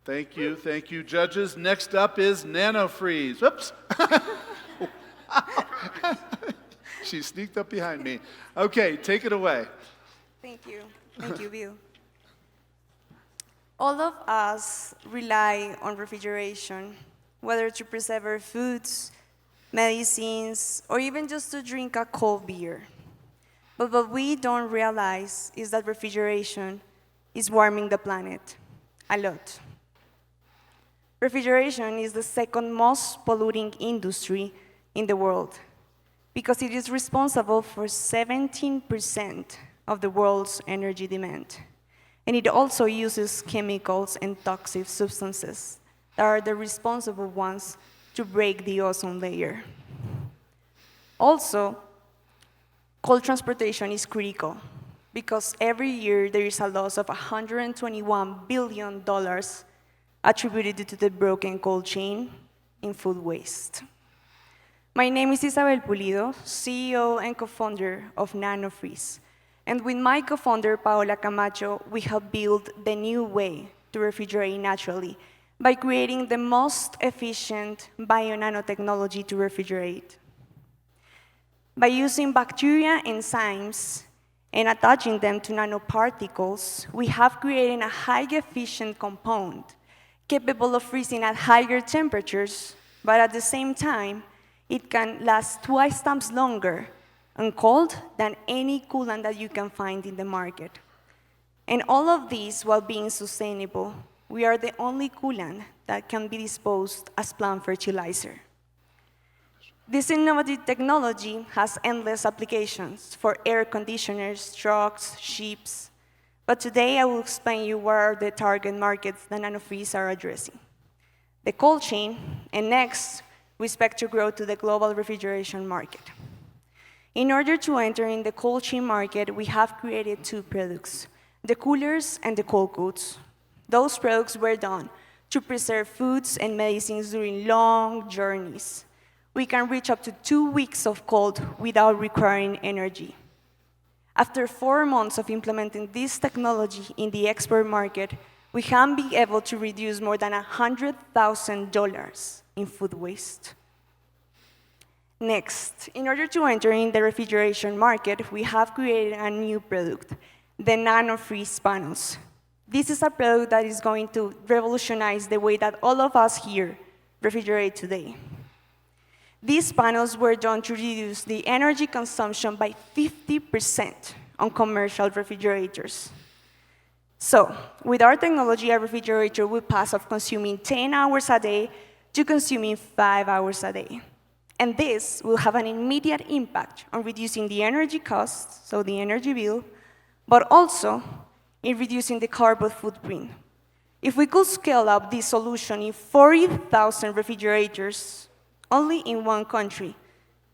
Thank you, judges. Next up is Nanofreeze. Whoops. She sneaked up behind me. Okay, take it away. Thank you, Bill. All of us rely on refrigeration, whether to preserve our foods, medicines, or even just to drink a cold beer. But what we don't realize is that refrigeration is warming the planet a lot. Refrigeration is the second most polluting industry in the world because it is responsible for 17% of the world's energy demand. And it also uses chemicals and toxic substances that are the responsible ones to break the ozone layer. Also, coal transportation is critical because every year there is a loss of $121 billion attributed to the broken cold chain in food waste. My name is Isabel Pulido, CEO and co-founder of Nanofreeze. And with my co-founder, Paola Camacho, we have built the new way to refrigerate naturally by creating the most efficient bio-nanotechnology to refrigerate. By using bacteria enzymes and attaching them to nanoparticles, we have created a high-efficient compound capable of freezing at higher temperatures, but at the same time, it can last twice times longer and cold than any coolant that you can find in the market. And all of this while being sustainable. We are the only coolant that can be disposed as plant fertilizer. This innovative technology has endless applications for air conditioners, trucks, ships. But today I will explain you what are the target markets that Nanofreeze are addressing. The cold chain, and next, we expect to grow to the global refrigeration market. In order to enter in the cold chain market, we have created two products, the coolers and the cold goods. Those products were done to preserve foods and medicines during long journeys. We can reach up to 2 weeks of cold without requiring energy. After 4 months of implementing this technology in the export market, we can be able to reduce more than $100,000 in food waste. Next, in order to enter in the refrigeration market, we have created a new product, the Nanofreeze panels. This is a product that is going to revolutionize the way that all of us here refrigerate today. These panels were done to reduce the energy consumption by 50% on commercial refrigerators. So, with our technology, a refrigerator will pass from consuming 10 hours a day to consuming 5 hours a day. And this will have an immediate impact on reducing the energy costs, so the energy bill, but also in reducing the carbon footprint. If we could scale up this solution in 40,000 refrigerators, only in one country,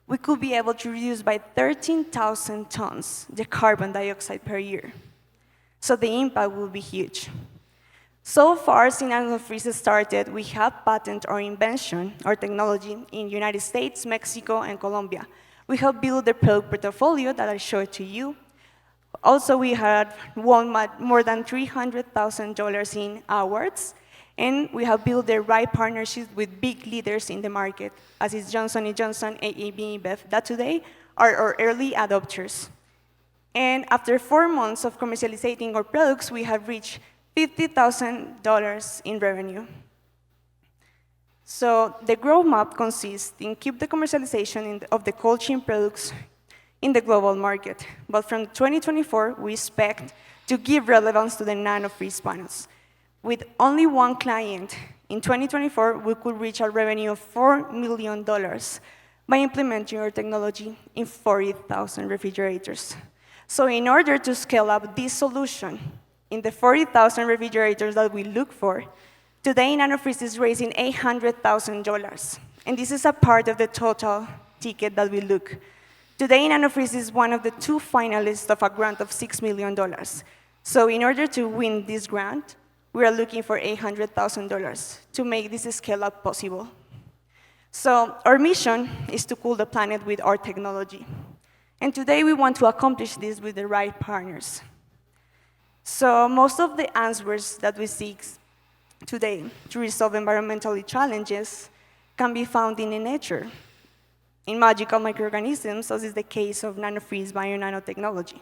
we could be able to reduce by 13,000 tons the carbon dioxide per year. So the impact will be huge. So far, since Nanofreeze started, we have patented our invention, our technology, in the United States, Mexico, and Colombia. We have built the product portfolio that I showed to you. Also, we had won more than $300,000 in awards, and we have built the right partnerships with big leaders in the market, as is Johnson & Johnson, AAB, InBev, that today are our early adopters. And after 4 months of commercializing our products, we have reached $50,000 in revenue. So the growth map consists in keep the commercialization of the cold chain products in the global market. But from 2024, we expect to give relevance to the Nanofreeze panels. With only one client, in 2024, we could reach a revenue of $4 million by implementing our technology in 40,000 refrigerators. So in order to scale up this solution, in the 40,000 refrigerators that we look for, today Nanofreeze is raising $800,000. And this is a part of the total ticket that we look. Today Nanofreeze is one of the 2 finalists of a grant of $6 million. So in order to win this grant, we are looking for $800,000 to make this scale up possible. So our mission is to cool the planet with our technology. And today we want to accomplish this with the right partners. So most of the answers that we seek today to resolve environmental challenges can be found in nature, in magical microorganisms, as is the case of Nanofreeze bio-nanotechnology.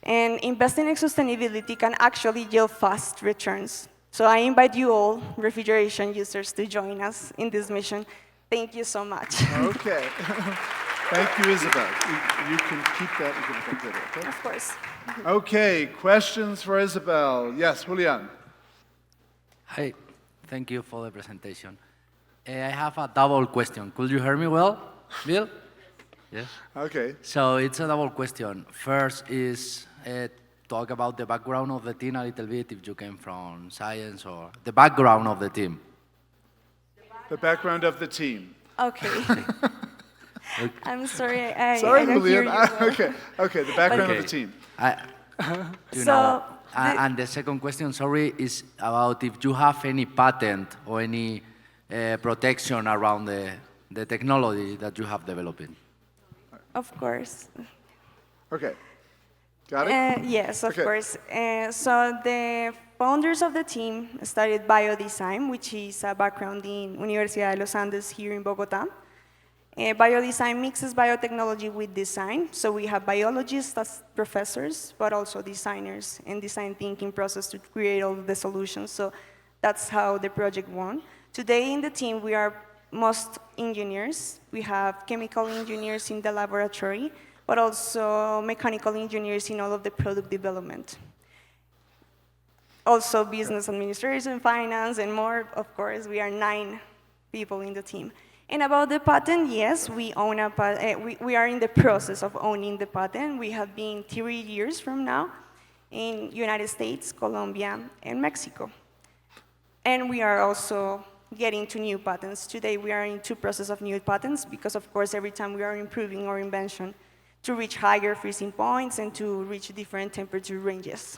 And investing in sustainability can actually yield fast returns. So I invite you all, refrigeration users, to join us in this mission. Thank you so much. Okay. Thank you, Isabel. You can keep that. You can put it, okay? Of course. Okay, questions for Isabel? Yes, Julian. Hi, thank you for the presentation. I have a double question. Could you hear me well, Bill? Yes. Okay. So it's a double question. First is talk about the background of the team a little bit, if you came from science or the background of the team. The background of the team. Okay. I'm sorry, I Sorry, don't hear Julian. you well. Okay, the background of the team. And the second question, sorry, is about if you have any patent or any protection around the technology that you have developed. Of course. Okay. Got it? Yes, of course. So the founders of the team studied biodesign, which is a background in Universidad de los Andes here in Bogotá. Biodesign mixes biotechnology with design. So we have biologists as professors, but also designers and design thinking process to create all the solutions. So that's how the project won. Today in the team, we are most engineers. We have chemical engineers in the laboratory, but also mechanical engineers in all of the product development. Also business administration, finance, and more. Of course, we are 9 people in the team. And about the patent, yes, we own we are in the process of owning the patent. We have been 3 years from now in United States, Colombia, and Mexico. And we are also getting to new patents. Today, we are in 2 processes of new patents because, of course, every time we are improving our invention to reach higher freezing points and to reach different temperature ranges.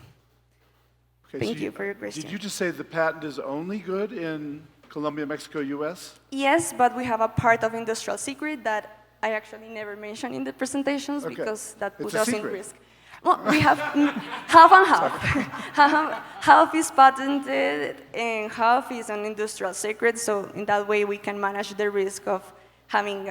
Okay, Thank you for your question. Did you just say the patent is only good in Colombia, Mexico, US? Yes, but we have a part of industrial secret that I actually never mentioned in the presentations because that put us in risk. Well, we have half and half. Half is patented and half is an industrial secret, so in that way we can manage the risk of having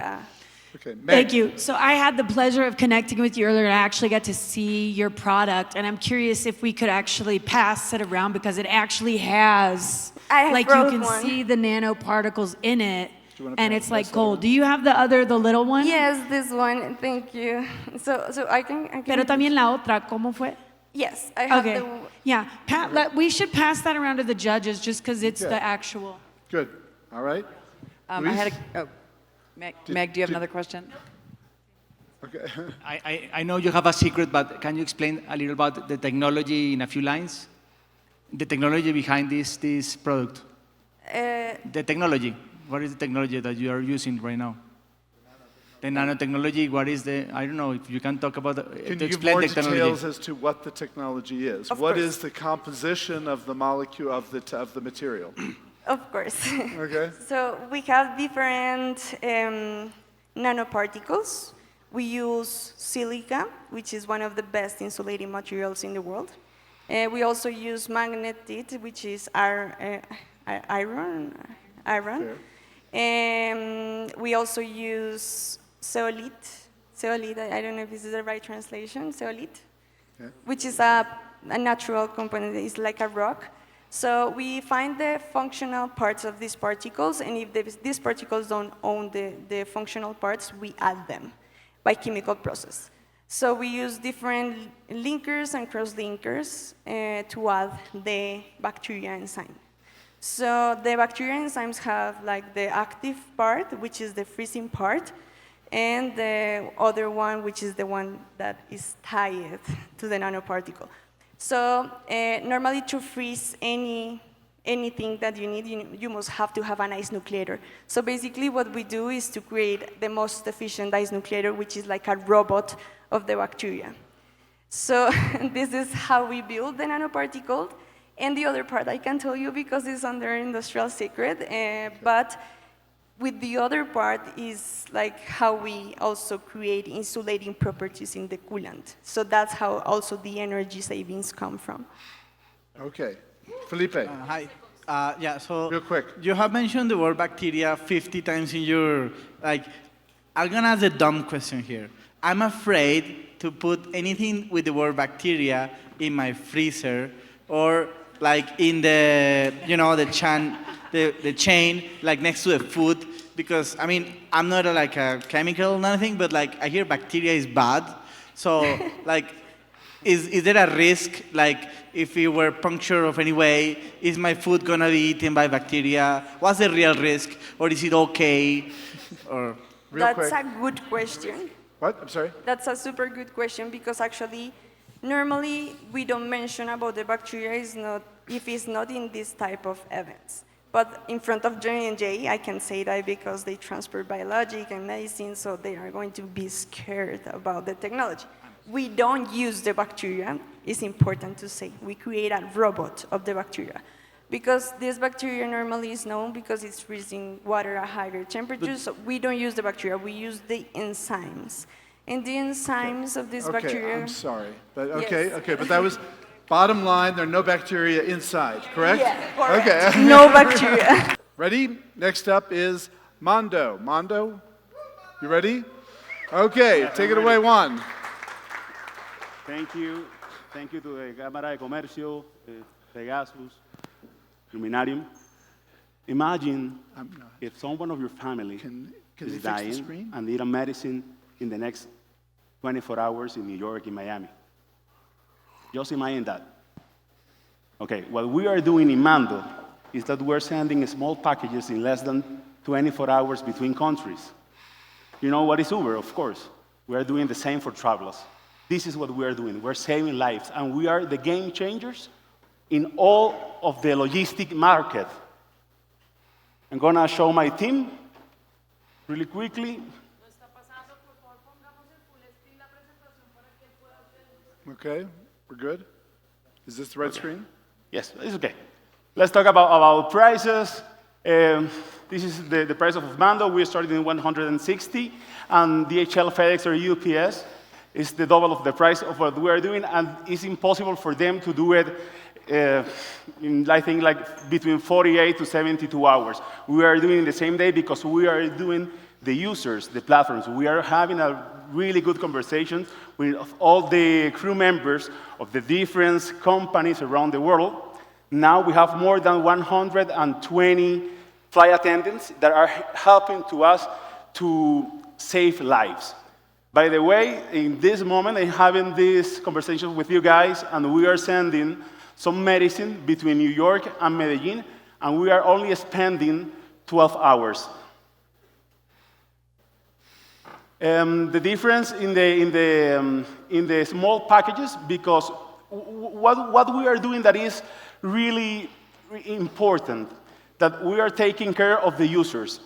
Thank you. So I had the pleasure of connecting with you earlier, and I actually got to see your product, and I'm curious if we could actually pass it around because it actually has, like you can see the nanoparticles in it, and it's like gold. Do you have the little one? Yes, this one. Thank you. So I can. Pero también la otra, ¿cómo fue? Yes, I have the. Yeah, we should pass that around to the judges just because it's the actual. Good. All right. I had Meg, do you have another question? Okay. I know you have a secret, but can you explain a little about the technology in a few lines? The technology behind this product. The technology. What is the technology that you are using right now? The nanotechnology. What is the? I don't know if you can talk about. Can you give more details as to what the technology is? What is the composition of the molecule of the material? Of course. Okay. So we have different nanoparticles. We use silica, which is one of the best insulating materials in the world. We also use magnetite, which is iron. We also use zeolite. Zeolite, I don't know if this is the right translation, zeolite, which is a natural component. It's like a rock. So we find the functional parts of these particles, and if these particles don't own the functional parts, we add them by chemical process. So we use different linkers and cross-linkers to add the bacteria enzyme. So the bacteria enzymes have like the active part, which is the freezing part, and the other one, which is the one that is tied to the nanoparticle. So normally to freeze anything that you need, you must have to have an ice nucleator. So basically what we do is to create the most efficient ice nucleator, which is like a robot of the bacteria. So this is how we build the nanoparticle. And the other part I can tell you because it's under industrial secret, but with the other part is like how we also create insulating properties in the coolant. So that's how also the energy savings come from. Okay. Felipe. Hi. So real quick. You have mentioned the word bacteria 50 times in your, I'm gonna ask a dumb question here. I'm afraid to put anything with the word bacteria in my freezer or like in the, the chain, like next to the food, because I mean, I'm not like a chemical or anything, but like I hear bacteria is bad. So like, is there a risk, like if it were punctured of any way, is my food gonna be eaten by bacteria? What's the real risk? Or is it okay? Or That's a good question. What? I'm sorry? That's a super good question because actually, normally we don't mention about the bacteria if it's not in this type of events. But in front of J&J, I can say that because they transport biologic and medicine, so they are going to be scared about the technology. We don't use the bacteria, it's important to say. We create a robot of the bacteria. Because this bacteria normally is known because it's freezing water at higher temperatures, so we don't use the bacteria, we use the enzymes. And the enzymes of this bacteria... I'm sorry, but okay, but that was bottom line, there are no bacteria inside, correct? Yeah, correct. Okay. No bacteria. Ready? Next up is Maando. Maando, you ready? Okay, take it away, Juan. Thank you. Thank you to the Cámara de Comercio, Pegasus, Luminarium. Imagine if someone of your family is dying and need a medicine in the next 24 hours in New York, in Miami. Just imagine that. Okay, what we are doing in Maando is that we're sending small packages in less than 24 hours between countries. You know what is Uber? Of course. We are doing the same for travelers. This is what we are doing. We're saving lives, and we are the game changers in all of the logistic market. I'm gonna show my team really quickly. Okay, we're good. Is this the right screen? Yes, it's okay. Let's talk about prices. This is the price of Maando. We started in 160, and DHL, FedEx, or UPS is the double of the price of what we are doing, and it's impossible for them to do it in, I think, like between 48 to 72 hours. We are doing it the same day because we are doing the users, the platforms. We are having a really good conversation with all the crew members of the different companies around the world. Now we have more than 120 flight attendants that are helping to us to save lives. By the way, in this moment, I'm having this conversation with you guys, and we are sending some medicine between New York and Medellin, and we are only spending 12 hours. The difference in the small packages, because what we are doing that is really important, that we are taking care of the users.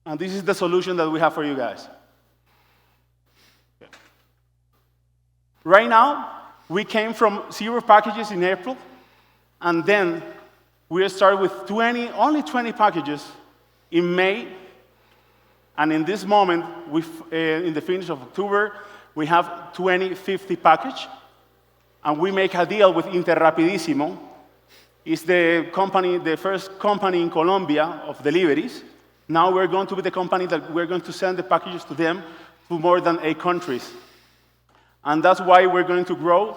And this is the solution that we have for you guys. Right now, we came from 0 packages in April, and then we started with only 20 packages in May, and in this moment, in the finish of October, we have 50 package, and we make a deal with Interrapidísimo. It's the first company in Colombia of deliveries. Now we're going to be the company that we're going to send the packages to them to more than 8 countries. And that's why we're going to grow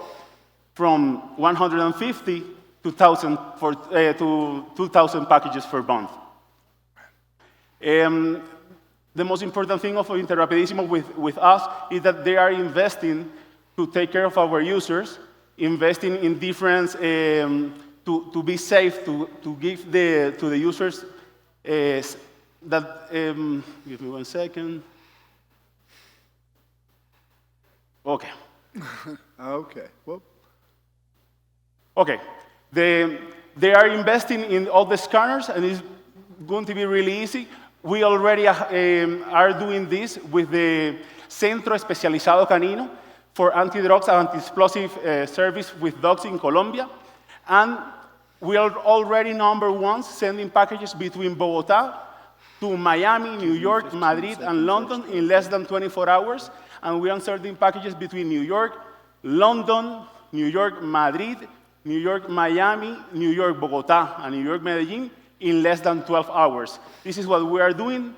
from 150 to 2,000 packages per month. The most important thing of Interrapidísimo with us is that they are investing to take care of our users, investing in different, to be safe, to give to the users that, give me 1 second. Okay. Okay. Whoop. Okay. They are investing in all the scanners, and it's going to be really easy. We already are doing this with the Centro Especializado Canino for anti-drugs and anti-explosive service with dogs in Colombia. And we are already #1 sending packages between Bogotá to Miami, New York, Madrid, and London in less than 24 hours. And we are sending packages between New York, London, New York, Madrid, New York, Miami, New York, Bogotá, and New York, Medellin in less than 12 hours. This is what we are doing.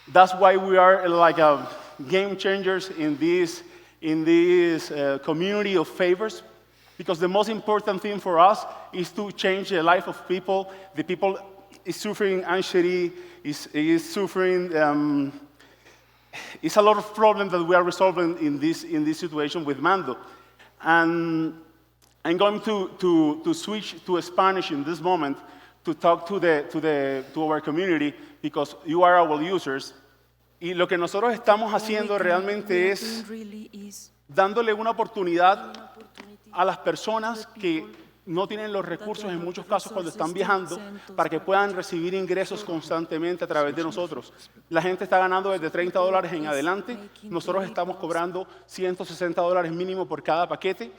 That's why we are like game changers in this community of favors, because the most important thing for us is to change the life of people, the people is suffering anxiety, is suffering. It's a lot of problems that we are resolving in this situation with Maando. And I'm going to switch to Spanish in this moment to talk to our community because you are our users. Y lo que nosotros estamos haciendo realmente es dándole una oportunidad a las personas que no tienen los recursos en muchos casos cuando están viajando para que puedan recibir ingresos constantemente a través de nosotros. La gente está ganando desde $30 en adelante. Nosotros estamos cobrando $160 mínimo por cada paquete.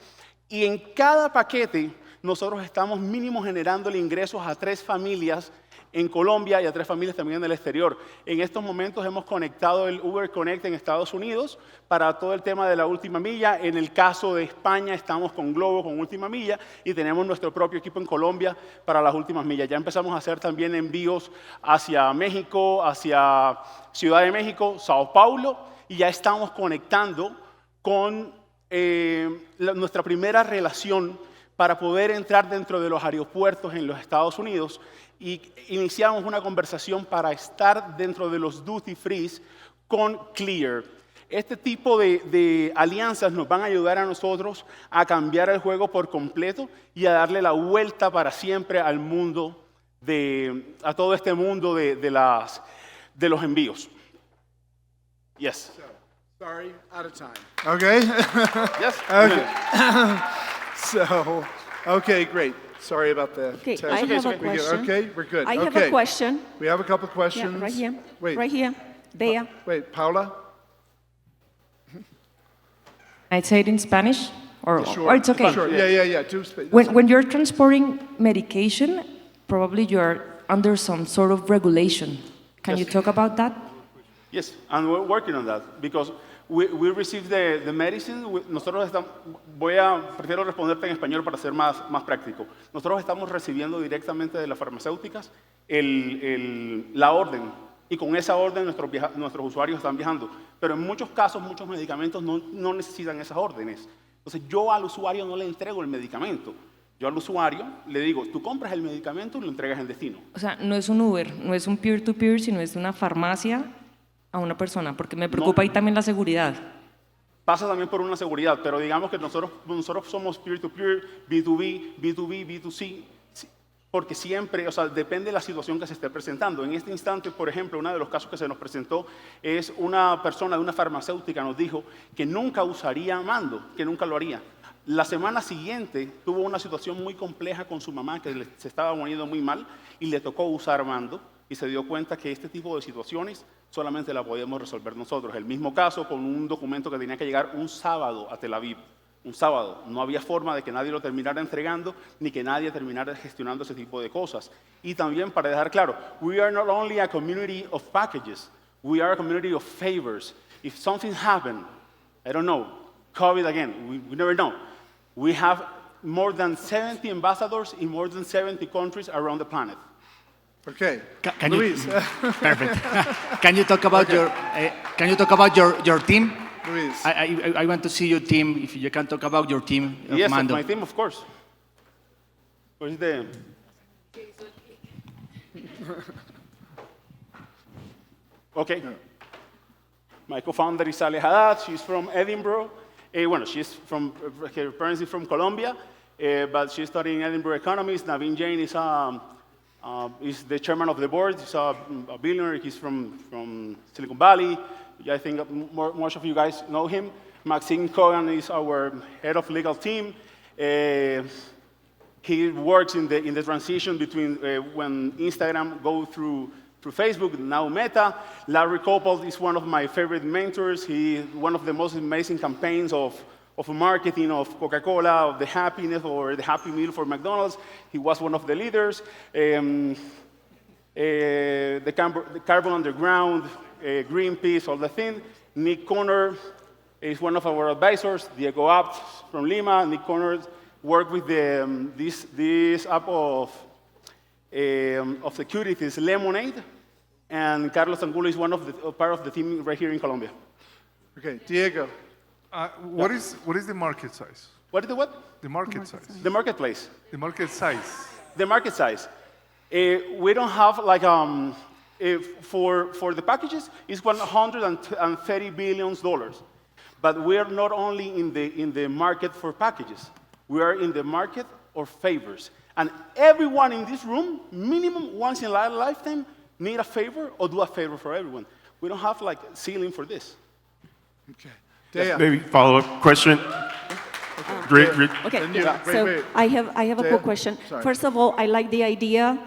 Y en cada paquete nosotros estamos mínimo generándole ingresos a 3 familias en Colombia y a 3 familias también en el exterior. En estos momentos hemos conectado el Uber Connect en Estados Unidos para todo el tema de la última milla. En el caso de España estamos con Globo, con última milla, y tenemos nuestro propio equipo en Colombia para las últimas millas. Ya empezamos a hacer también envíos hacia México, hacia Ciudad de México, Sao Paulo, y ya estamos conectando con nuestra primera relación para poder entrar dentro de los aeropuertos en los Estados Unidos. Y iniciamos una conversación para estar dentro de los duty frees con Clear. Este tipo de alianzas nos van a ayudar a nosotros a cambiar el juego por completo y a darle la vuelta para siempre al mundo, a todo este mundo de los envíos. Yes. Sorry, out of time. Okay? Yes. Okay. Okay, great. Sorry about that. Okay, I have a question. Okay, we're good. I have a question. We have a couple questions. Yeah, right here. Wait. Right here. There. Wait, Paula? I'd say it in Spanish, or it's okay. Sure. Yeah. When you're transporting medication, probably you're under some sort of regulation. Can you talk about that? Yes, and we're working on that because we receive the medicine. Nosotros prefiero responderte en español para ser más práctico. Nosotros estamos recibiendo directamente de las farmacéuticas la orden, y con esa orden nuestros usuarios están viajando. Pero en muchos casos, muchos medicamentos no necesitan esas órdenes. Entonces yo al usuario no le entrego el medicamento. Yo al usuario le digo, tú compras el medicamento y lo entregas en destino. O sea, no es un Uber, no es un peer-to-peer, sino es una farmacia a una persona, porque me preocupa ahí también la seguridad. Pasa también por una seguridad, pero digamos que nosotros somos peer-to-peer, B2B, B2B, B2C, porque siempre, depende de la situación que se esté presentando. En este instante, por ejemplo, uno de los casos que se nos presentó es una persona de una farmacéutica nos dijo que nunca usaría Maando, que nunca lo haría. La semana siguiente tuvo una situación muy compleja con su mamá que se estaba poniendo muy mal y le tocó usar Maando y se dio cuenta que este tipo de situaciones solamente la podíamos resolver nosotros. El mismo caso con un documento que tenía que llegar un sábado a Tel Aviv. Un sábado. No había forma de que nadie lo terminara entregando ni que nadie terminara gestionando ese tipo de cosas. Y también para dejar claro, we are not only a community of packages, we are a community of favors. If something happened, I don't know, COVID again, we never know. We have more than 70 ambassadors in more than 70 countries around the planet. Okay, Luis. Perfect. Can you talk about your team? Luis. I want to see your team. If you can talk about your team of Yes, Maando. my team, of course. Where's the... Okay. My co-founder is Ale Haddad. She's from Edinburgh. She's from, her parents are from Colombia, but she's studying Edinburgh economics. Naveen Jain is the chairman of the board. He's a billionaire. He's from Silicon Valley. I think most of you guys know him. Maxine Cogan is our head of legal team. He works in the transition between when Instagram go through Facebook, now Meta. Larry Coppel is one of my favorite mentors. He one of the most amazing campaigns of marketing of Coca-Cola, of the happiness or the Happy Meal for McDonald's. He was one of the leaders. The Carbon Underground, Greenpeace, all the thing. Nick Conner is one of our advisors. Diego Abt from Lima. Nick Conner worked with this app of securities, Lemonade. And Carlos Angulo is part of the team right here in Colombia. Okay, Diego. What is the market size? What is the what? The market size. The marketplace. The market size. The market size. We don't have like, for the packages, it's $130 billion. But we are not only in the market for packages. We are in the market of favors. And everyone in this room, minimum once in a lifetime, need a favor or do a favor for everyone. We don't have like ceiling for this. Okay. Yes, maybe follow-up question. Great. Okay, Yeah. so Wait. I have a quick question. Sorry. First of all, I like the idea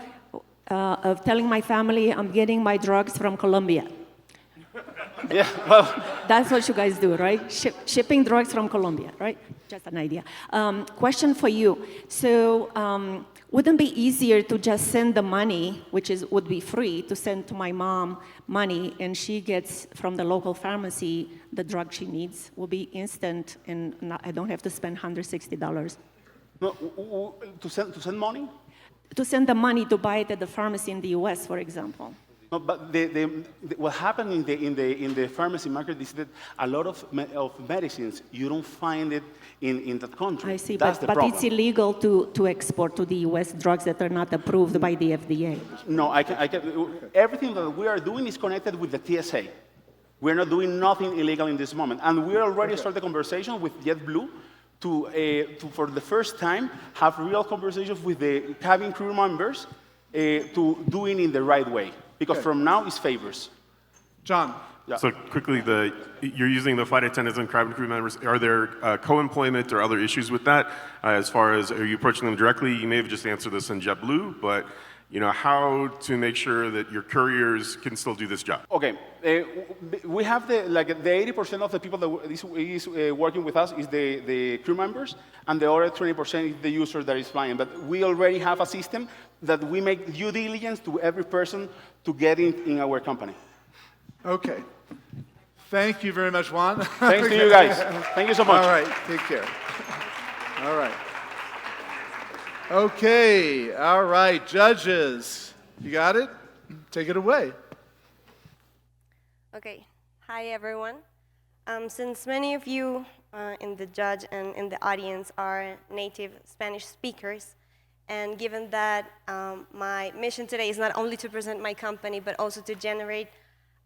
of telling my family I'm getting my drugs from Colombia. Yeah, well. That's what you guys do, right? Shipping drugs from Colombia, right? Just an idea. Question for you. So wouldn't it be easier to just send the money, which would be free, to send to my mom money, and she gets from the local pharmacy the drug she needs? Will be instant, and I don't have to spend $160. No, to send money? To send the money to buy it at the pharmacy in the US, for example. No, but what happened in the pharmacy market is that a lot of medicines, you don't find it in that country. I see, That's but the problem. it's illegal to export to the US drugs that are not approved by the FDA. No, everything that we are doing is connected with the TSA. We're not doing nothing illegal in this moment. And we already started a conversation with JetBlue to, for the first time, have real conversations with the cabin crew members to doing it in the right way. Because from now, it's favors. John. Yeah. So quickly, you're using the flight attendants and cabin crew members. Are there co-employment or other issues with that? As far as, are you approaching them directly? You may have just answered this in JetBlue, but how to make sure that your couriers can still do this job? Okay, we have the 80% of the people that is working with us is the crew members, and the other 20% is the user that is flying. But we already have a system that we make due diligence to every person to get in our company. Okay. Thank you very much, Juan. Thanks to you guys. Thank you so much. All right, take care. All right. Okay, all right, judges. You got it? Take it away. Okay, hi everyone. Since many of you in the judge and in the audience are native Spanish speakers, and given that my mission today is not only to present my company, but also to generate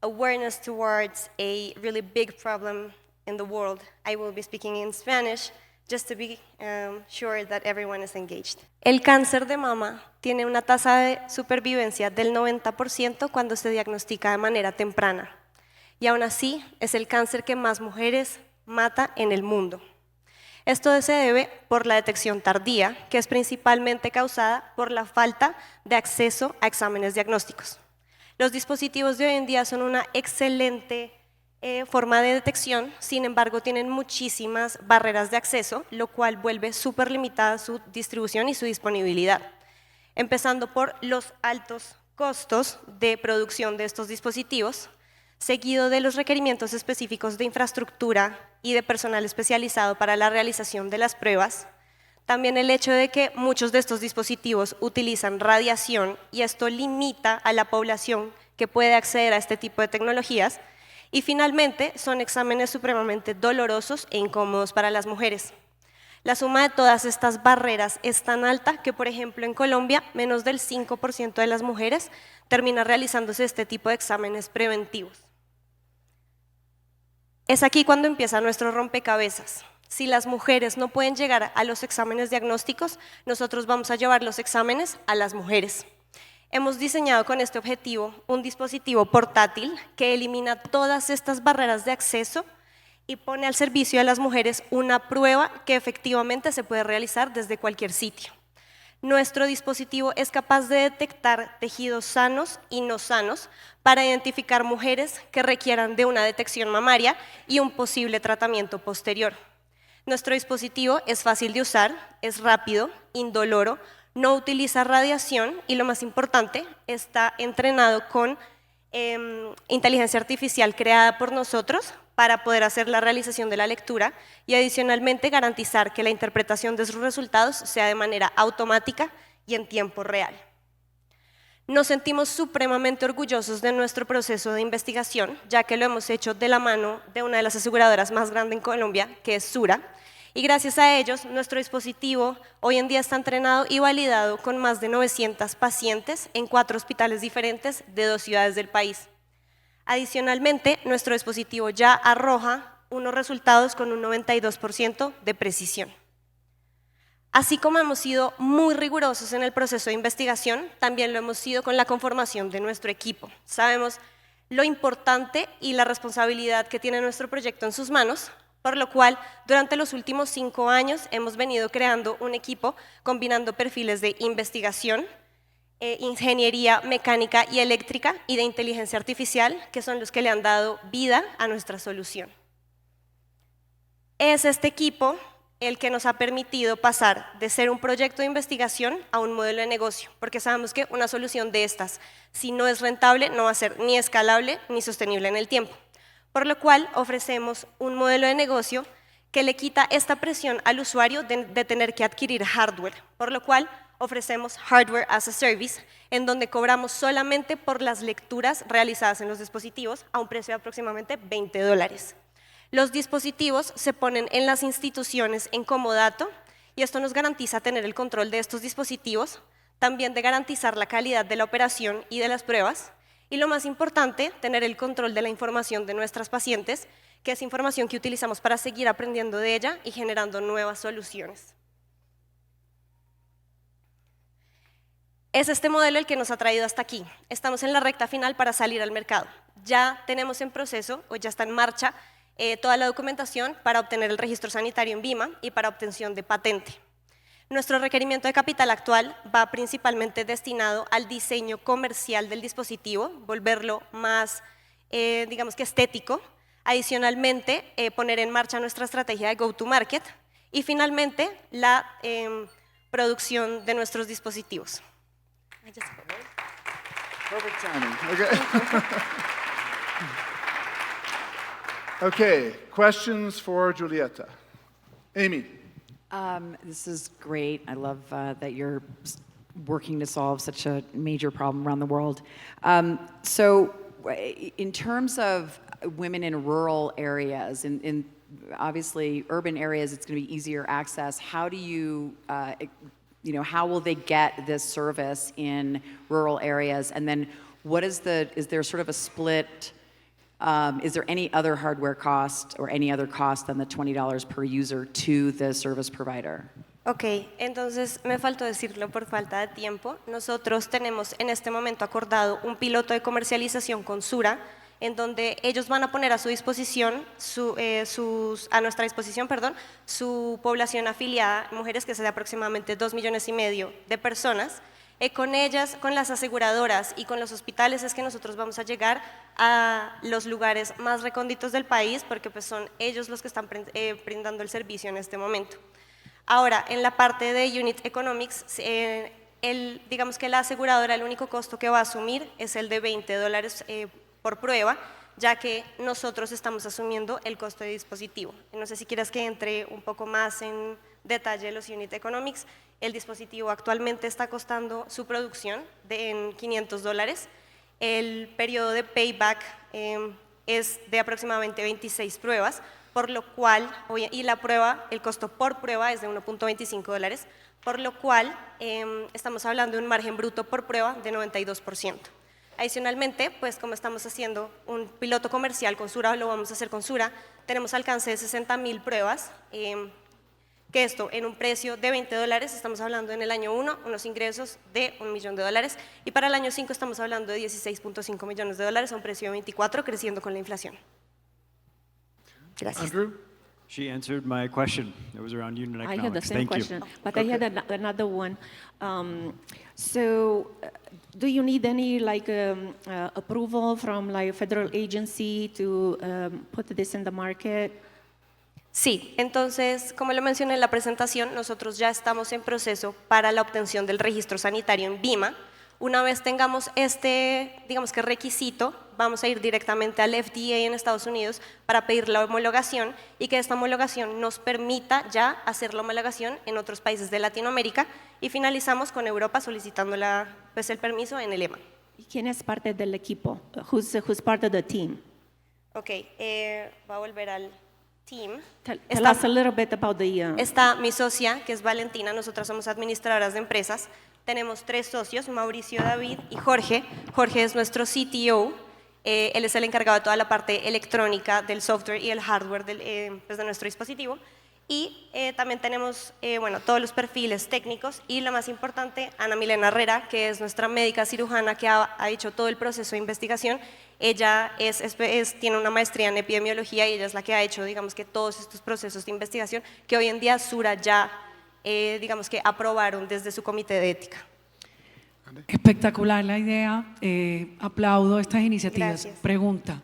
awareness towards a really big problem in the world, I will be speaking in Spanish, just to be sure that everyone is engaged. El cáncer de mama tiene una tasa de supervivencia del 90% cuando se diagnostica de manera temprana. Y aún así, es el cáncer que más mujeres mata en el mundo. Esto se debe por la detección tardía, que es principalmente causada por la falta de acceso a exámenes diagnósticos. Los dispositivos de hoy en día son una excelente forma de detección, sin embargo tienen muchísimas barreras de acceso, lo cual vuelve súper limitada su distribución y su disponibilidad, empezando por los altos costos de producción de estos dispositivos, seguido de los requerimientos específicos de infraestructura y de personal especializado para la realización de las pruebas, también el hecho de que muchos de estos dispositivos utilizan radiación y esto limita a la población que puede acceder a este tipo de tecnologías. Y finalmente, son exámenes supremamente dolorosos e incómodos para las mujeres. La suma de todas estas barreras es tan alta que, por ejemplo, en Colombia, menos del 5% de las mujeres termina realizándose este tipo de exámenes preventivos. Es aquí cuando empieza nuestro rompecabezas. Si las mujeres no pueden llegar a los exámenes diagnósticos, nosotros vamos a llevar los exámenes a las mujeres. Hemos diseñado con este objetivo un dispositivo portátil que elimina todas estas barreras de acceso y pone al servicio de las mujeres una prueba que efectivamente se puede realizar desde cualquier sitio. Nuestro dispositivo es capaz de detectar tejidos sanos y no sanos para identificar mujeres que requieran de una detección mamaria y un posible tratamiento posterior. Nuestro dispositivo es fácil de usar, es rápido, indoloro, no utiliza radiación y lo más importante, está entrenado con inteligencia artificial creada por nosotros para poder hacer la realización de la lectura y adicionalmente garantizar que la interpretación de sus resultados sea de manera automática y en tiempo real. Nos sentimos supremamente orgullosos de nuestro proceso de investigación, ya que lo hemos hecho de la mano de una de las aseguradoras más grandes en Colombia, que es Sura, Y gracias a ellos, nuestro dispositivo hoy en día está entrenado y validado con más de 900 pacientes en 4 hospitales diferentes de 2 ciudades del país. Adicionalmente, nuestro dispositivo ya arroja unos resultados con un 92% de precisión. Así como hemos sido muy rigurosos en el proceso de investigación, también lo hemos sido con la conformación de nuestro equipo. Sabemos lo importante y la responsabilidad que tiene nuestro proyecto en sus manos, por lo cual durante los últimos 5 años hemos venido creando un equipo combinando perfiles de investigación, ingeniería mecánica y eléctrica y de inteligencia artificial, que son los que le han dado vida a nuestra solución. Es este equipo el que nos ha permitido pasar de ser un proyecto de investigación a un modelo de negocio, porque sabemos que una solución de estas, si no es rentable, no va a ser ni escalable ni sostenible en el tiempo. Por lo cual ofrecemos un modelo de negocio que le quita esta presión al usuario de tener que adquirir hardware, por lo cual ofrecemos Hardware as a Service, en donde cobramos solamente por las lecturas realizadas en los dispositivos a un precio de aproximadamente $20. Los dispositivos se ponen en las instituciones en comodato y esto nos garantiza tener el control de estos dispositivos, también de garantizar la calidad de la operación y de las pruebas, y lo más importante, tener el control de la información de nuestras pacientes, que es información que utilizamos para seguir aprendiendo de ella y generando nuevas soluciones. Es este modelo el que nos ha traído hasta aquí. Estamos en la recta final para salir al mercado. Ya tenemos en proceso, o ya está en marcha, toda la documentación para obtener el registro sanitario en VIMA y para obtención de patente. Nuestro requerimiento de capital actual va principalmente destinado al diseño comercial del dispositivo, volverlo más, digamos que estético. Adicionalmente, poner en marcha nuestra estrategia de go-to-market y finalmente la producción de nuestros dispositivos. Perfect timing. Okay, questions for Julieta. Amy. This is great. I love that you're working to solve such a major problem around the world. So in terms of women in rural areas, in obviously urban areas, it's going to be easier access. How do you, how will they get this service in rural areas? And then what is there sort of a split? Is there any other hardware cost or any other cost than the $20 per user to the service provider? Ok, entonces me faltó decirlo por falta de tiempo. Nosotros tenemos en este momento acordado un piloto de comercialización con Sura, en donde ellos van a poner a su disposición, nuestra disposición, su población afiliada, mujeres, que es de aproximadamente 2,5 millones de personas. Con ellas, con las aseguradoras y con los hospitales es que nosotros vamos a llegar a los lugares más recónditos del país, porque pues son ellos los que están brindando el servicio en este momento. Ahora, en la parte de Unit Economics, digamos que la aseguradora, el único costo que va a asumir es el de $20 por prueba, ya que nosotros estamos asumiendo el costo de dispositivo. No sé si quieres que entre un poco más en detalle los Unit Economics. El dispositivo actualmente está costando su producción en $500. El periodo de payback es de aproximadamente 26 pruebas, por lo cual, y la prueba, el costo por prueba es de $1.25, por lo cual estamos hablando de un margen bruto por prueba de 92%. Adicionalmente, pues como estamos haciendo un piloto comercial con Sura, lo vamos a hacer con Sura, tenemos alcance de 60,000 pruebas, que esto en un precio de $20, estamos hablando en el año 1, unos ingresos de $1 millón, y para el año 5 estamos hablando de $16.5 millones, a un precio de 24, creciendo con la inflación. Gracias. Andrew? She answered my question. It was around unit economics. I had the same question, but I had another one. Do you need any approval from a federal agency to put this in the market? Sí, entonces, como lo mencioné en la presentación, nosotros ya estamos en proceso para la obtención del registro sanitario en VIMA. Una vez tengamos digamos que requisito, vamos a ir directamente al FDA en Estados Unidos para pedir la homologación y que esta homologación nos permita ya hacer la homologación en otros países de Latinoamérica y finalizamos con Europa solicitando el permiso en el EMA. ¿Y quién es parte del equipo? Who's part of the team? Ok, va a volver al team. Tell us a little bit about the... Está mi socia, que es Valentina, nosotras somos administradoras de empresas. Tenemos 3 socios, Mauricio, David y Jorge. Jorge es nuestro CTO, él es el encargado de toda la parte electrónica del software y el hardware pues de nuestro dispositivo. Y también tenemos bueno, todos los perfiles técnicos y la más importante, Ana Milena Herrera, que es nuestra médica cirujana que ha hecho todo el proceso de investigación. Ella tiene una maestría en epidemiología y ella es la que ha hecho, digamos que todos estos procesos de investigación que hoy en día Sura ya, digamos que aprobaron desde su comité de ética. Espectacular la idea, aplaudo estas iniciativas. Gracias. Pregunta,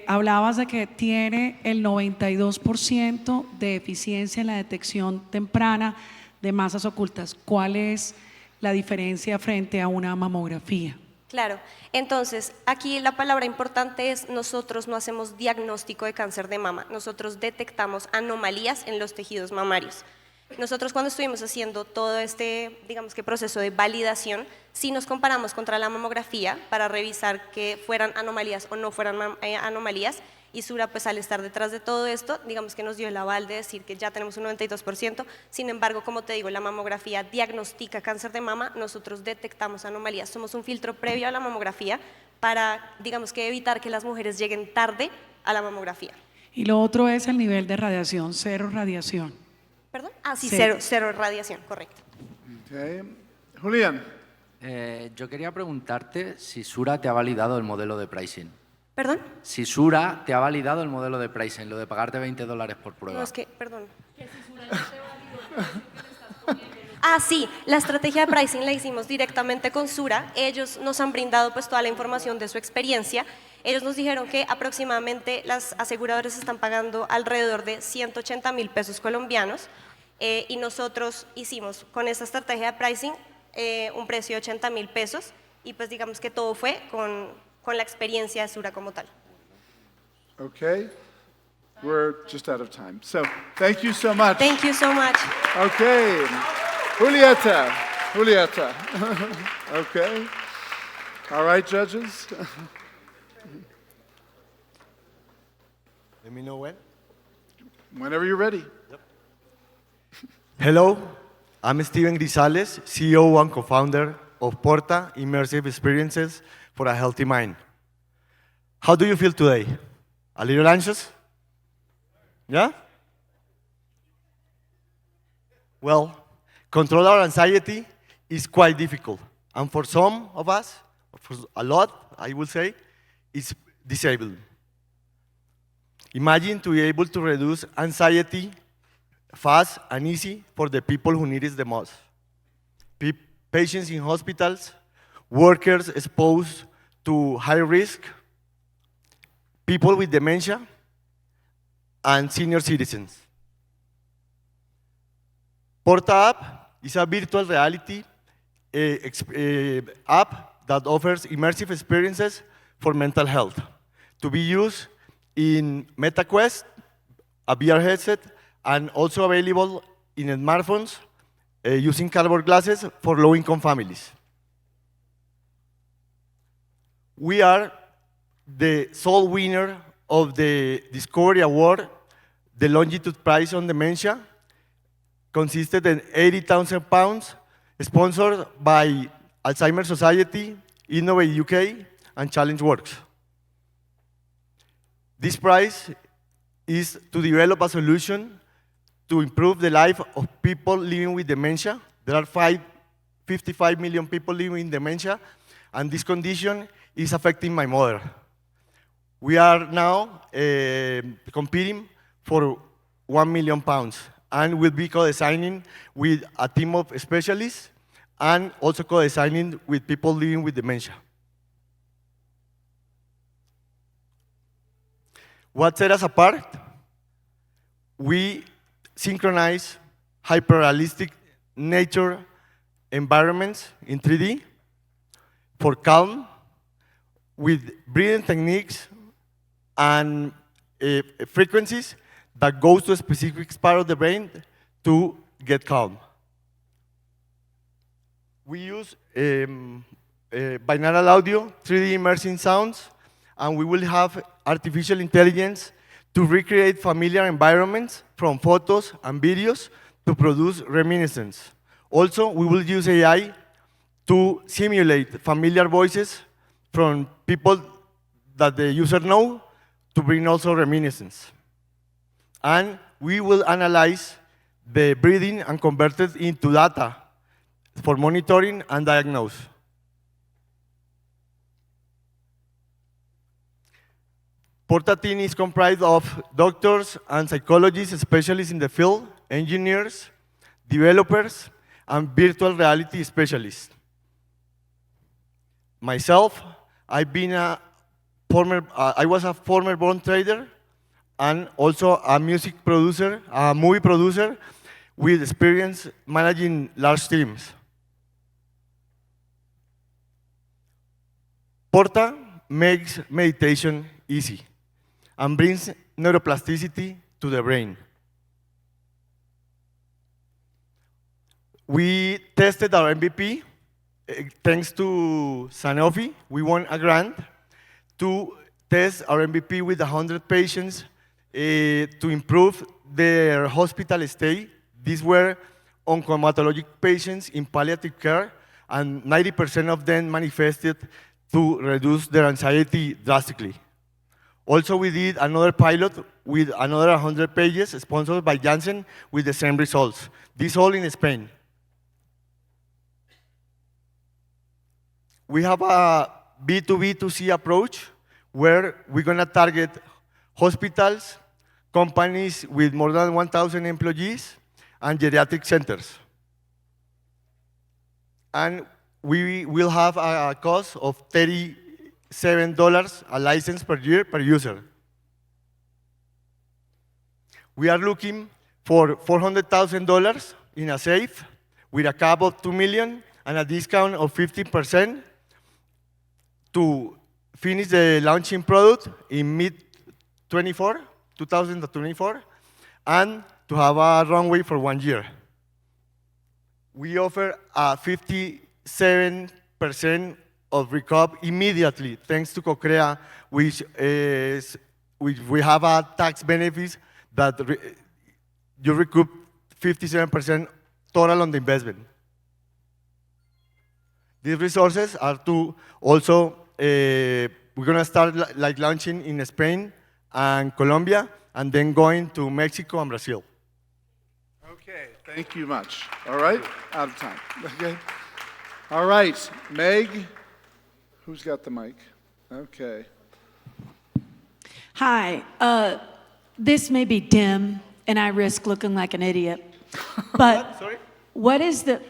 hablabas de que tiene el 92% de eficiencia en la detección temprana de masas ocultas. ¿Cuál es la diferencia frente a una mamografía? Claro, entonces aquí la palabra importante es nosotros no hacemos diagnóstico de cáncer de mama, nosotros detectamos anomalías en los tejidos mamarios. Nosotros cuando estuvimos haciendo todo este, digamos que proceso de validación, sí nos comparamos contra la mamografía para revisar que fueran anomalías o no fueran anomalías, y Sura pues al estar detrás de todo esto, digamos que nos dio el aval de decir que ya tenemos un 92%, sin embargo, como te digo, la mamografía diagnostica cáncer de mama, nosotros detectamos anomalías, somos un filtro previo a la mamografía para, digamos que evitar que las mujeres lleguen tarde a la mamografía. Y lo otro es el nivel de radiación, 0 radiación. ¿Perdón? Ah, sí, Cero. cero radiación, correcto. Okay. Julián. Yo quería preguntarte si Sura te ha validado el modelo de pricing. ¿Perdón? Si Sura te ha validado el modelo de pricing, lo de pagarte $20 por prueba. No, es que, perdón. Ah, sí, la estrategia de pricing la hicimos directamente con Sura. Ellos nos han brindado pues toda la información de su experiencia. Ellos nos dijeron que aproximadamente las aseguradoras están pagando alrededor de 180.000 pesos colombianos y nosotros hicimos con esta estrategia de pricing un precio de 80.000 pesos y pues digamos que todo fue con la experiencia de Sura como tal. Okay. We're just out of time. So, thank you so much. Thank you so much. Okay. Julieta. Okay. All right, judges. Let me know when. Whenever you're ready. Yep. Hello, I'm Steven Grisales, CEO and co-founder of Porta Immersive Experiences for a Healthy Mind. How do you feel today? A little anxious? Yeah? Well, control our anxiety is quite difficult. And for some of us, for a lot, I will say, it's disabling. Imagine to be able to reduce anxiety fast and easy for the people who need it the most. Patients in hospitals, workers exposed to high risk, people with dementia, and senior citizens. Porta app is a virtual reality app that offers immersive experiences for mental health to be used in MetaQuest, a VR headset, and also available in smartphones using cardboard glasses for low-income families. We are the sole winner of the Discovery Award. The Longitude Prize on Dementia consisted in £80,000, sponsored by Alzheimer's Society, Innovate UK, and Challenge Works. This prize is to develop a solution to improve the life of people living with dementia. There are 55 million people living with dementia, and this condition is affecting my mother. We are now competing for £1 million, and we'll be co-designing with a team of specialists and also co-designing with people living with dementia. What set us apart? We synchronize hyper-realistic nature environments in 3D for calm with breathing techniques and frequencies that goes to a specific part of the brain to get calm. We use binaural audio, 3D immersing sounds, and we will have artificial intelligence to recreate familiar environments from photos and videos to produce reminiscence. Also, we will use AI to simulate familiar voices from people that the user know to bring also reminiscence. And we will analyze the breathing and convert it into data for monitoring and diagnose. Porta team is comprised of doctors and psychologists, specialists in the field, engineers, developers, and virtual reality specialists. Myself, I was a former born trader and also a music producer, a movie producer with experience managing large teams. Porta makes meditation easy and brings neuroplasticity to the brain. We tested our MVP. Thanks to Sanofi, we won a grant to test our MVP with 100 patients to improve their hospital stay. These were oncohematologic patients in palliative care, and 90% of them manifested to reduce their anxiety drastically. Also, we did another pilot with another 100 pages, sponsored by Janssen, with the same results. This all in Spain. We have a B2B2C approach where we're going to target hospitals, companies with more than 1,000 employees, and geriatric centers. And we will have a cost of $37 a license per year per user. We are looking for $400,000 in a safe with a cap of $2 million and a discount of 50% to finish the launching product in mid-24, 2024, and to have a runway for 1 year. We offer a 57% of recap immediately, thanks to CoCrea, which we have a tax benefits that you recoup 57% total on the investment. These resources are to also, we're going to start like launching in Spain and Colombia, and then going to Mexico and Brazil. Okay, thank you much. All right, out of time. Okay. All right, Meg, who's got the mic? Okay. Hi, this may be dim, and I risk looking like an idiot, but what is the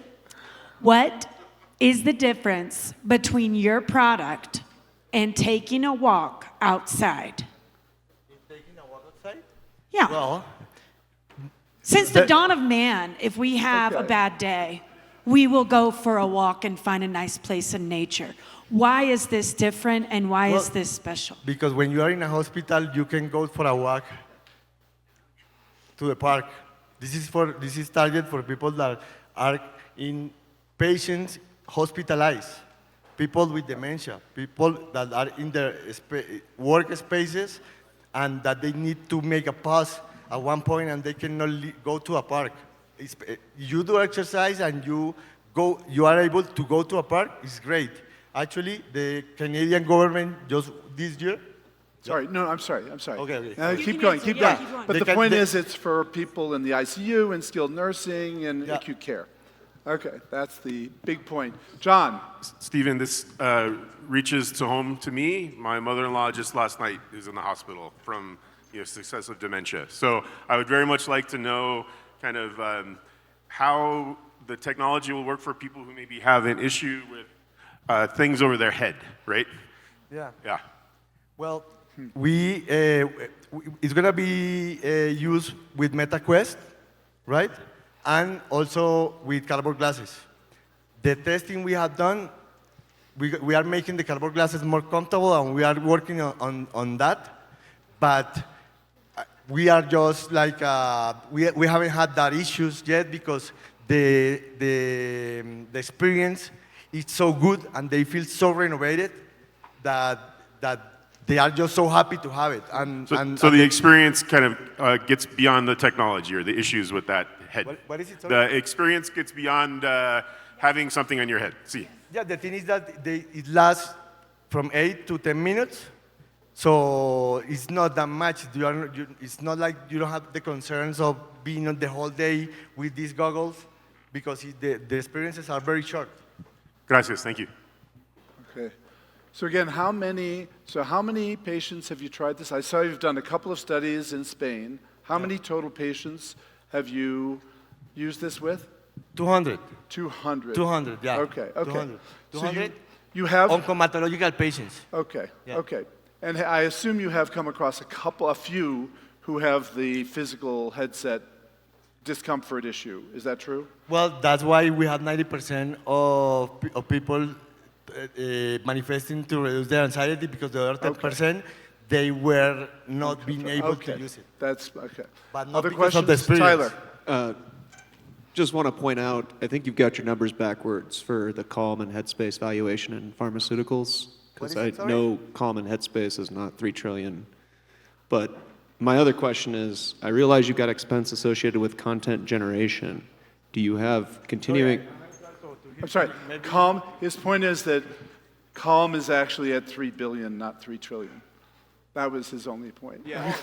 difference between your product and taking a walk outside? Taking a walk outside? Yeah. Well, since the dawn of man, if we have a bad day, we will go for a walk and find a nice place in nature. Why is this different, and why is this special? Because when you are in a hospital, you can go for a walk to the park. This is targeted for people that are in patients hospitalized, people with dementia, people that are in their work spaces and that they need to make a pause at one point and they cannot go to a park. You do exercise and you are able to go to a park, it's great. Actually, the Canadian government just this year. Sorry, no, I'm sorry. Okay. Keep going. Yeah. But the point is, it's for people in the ICU and skilled nursing and acute care. Okay, that's the big point. John. Stephen, this reaches to home to me. My mother-in-law just last night is in the hospital from successive dementia. So I would very much like to know kind of how the technology will work for people who maybe have an issue with things over their head, right? Yeah. Yeah. Well, it's going to be used with MetaQuest, right? And also with cardboard glasses. The testing we have done, we are making the cardboard glasses more comfortable, and we are working on that. But we are just like, we haven't had that issues yet because the experience is so good and they feel so renovated that they are just so happy to have it. So the experience kind of gets beyond the technology or the issues with that head. What is it? Sorry? The experience gets beyond having something on your head. See. Yeah, the thing is that it lasts from 8 to 10 minutes. So it's not that much. It's not like you don't have the concerns of being on the whole day with these goggles because the experiences are very short. Gracias, thank you. Okay. So again, how many patients have you tried this? I saw you've done a couple of studies in Spain. How many total patients have you used this with? 200. 200. 200, yeah. Okay, okay. 200. So 200 you have oncomatological patients. Okay, Yeah. okay. And I assume you have come across a few who have the physical headset discomfort issue. Is that true? Well, that's why we have 90% of people manifesting to reduce their anxiety because the other 10%, they were not being able to use it. That's okay. But not Other because of questions? the experience. Tyler. Just want to point out, I think you've got your numbers backwards for the Calm and Headspace valuation in pharmaceuticals, because I know Calm and Headspace is not $3 trillion. But my other question is, I realize you've got expense associated with content generation. Do you have continuing? I'm sorry, Calm, his point is that Calm is actually at 3 billion, not 3 trillion. That was his only point. Yeah.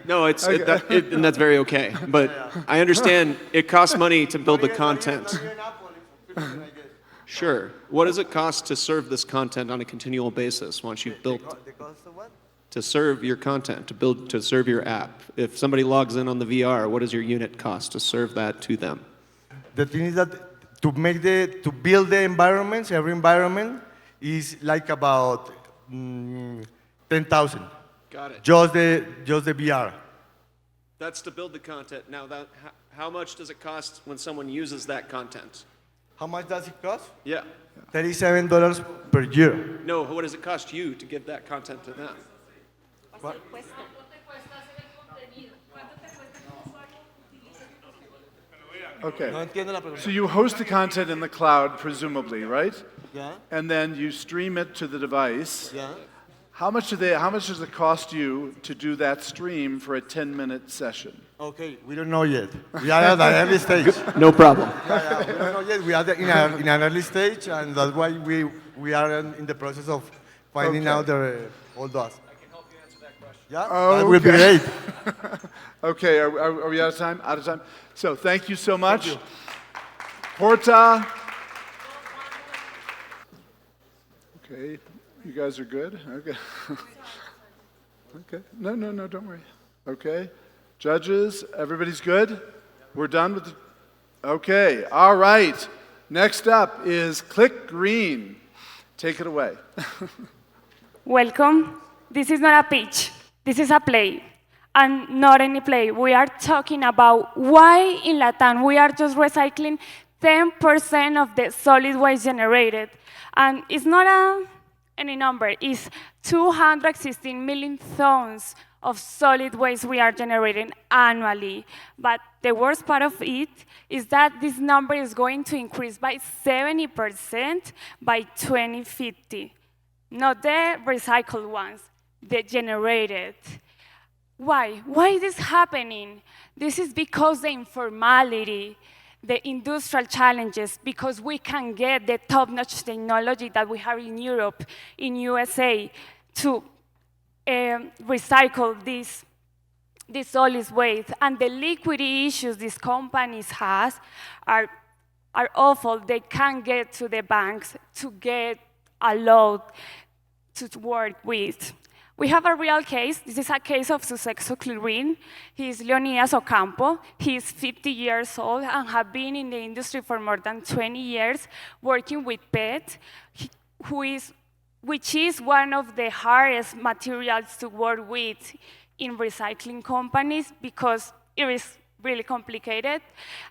No, and that's very okay. But I understand it costs money to build the content. Sure. What does it cost to serve this content on a continual basis once you've built to serve your content, to serve your app? If somebody logs in on the VR, what is your unit cost to serve that to them? The thing is that to build the environments, every environment is like about 10,000. Got it. Just the VR. That's to build the content. Now, how much does it cost when someone uses that content? How much does it cost? Yeah. $37 per year. No, what does it cost you to give that content to them? What? Okay. So you host the content in the cloud, presumably, right? Yeah. And then you stream it to the device. Yeah. How much does it cost you to do that stream for a 10-minute session? Okay, we don't know yet. We are at an early stage. No problem. Yeah, we don't know yet. We are in an early stage, and that's why we are in the process of finding out all those. I can help you answer that question. Yeah, that would be great. Okay, are we out of time? Out of time? So thank you so much. Thank you. Porta. Okay, you guys are good? Okay. Okay. No, don't worry. Okay. Judges, everybody's good? We're done with the... Okay, all right. Next up is Clickgreen. Take it away. Welcome. This is not a pitch. This is a play. And not any play. We are talking about why in LATAM we are just recycling 10% of the solid waste generated. And it's not any number. It's 216 million tons of solid waste we are generating annually. But the worst part of it is that this number is going to increase by 70% by 2050. Not the recycled ones, the generated. Why? Why is this happening? This is because the informality, the industrial challenges, because we can get the top-notch technology that we have in Europe, in USA, to recycle this solid waste. And the liquidity issues these companies have are awful. They can't get to the banks to get a loan to work with. We have a real case. This is a case of successful Clickgreen. He is Leonidas Ocampo. He is 50 years old and has been in the industry for more than 20 years, working with PET, which is one of the hardest materials to work with in recycling companies because it is really complicated.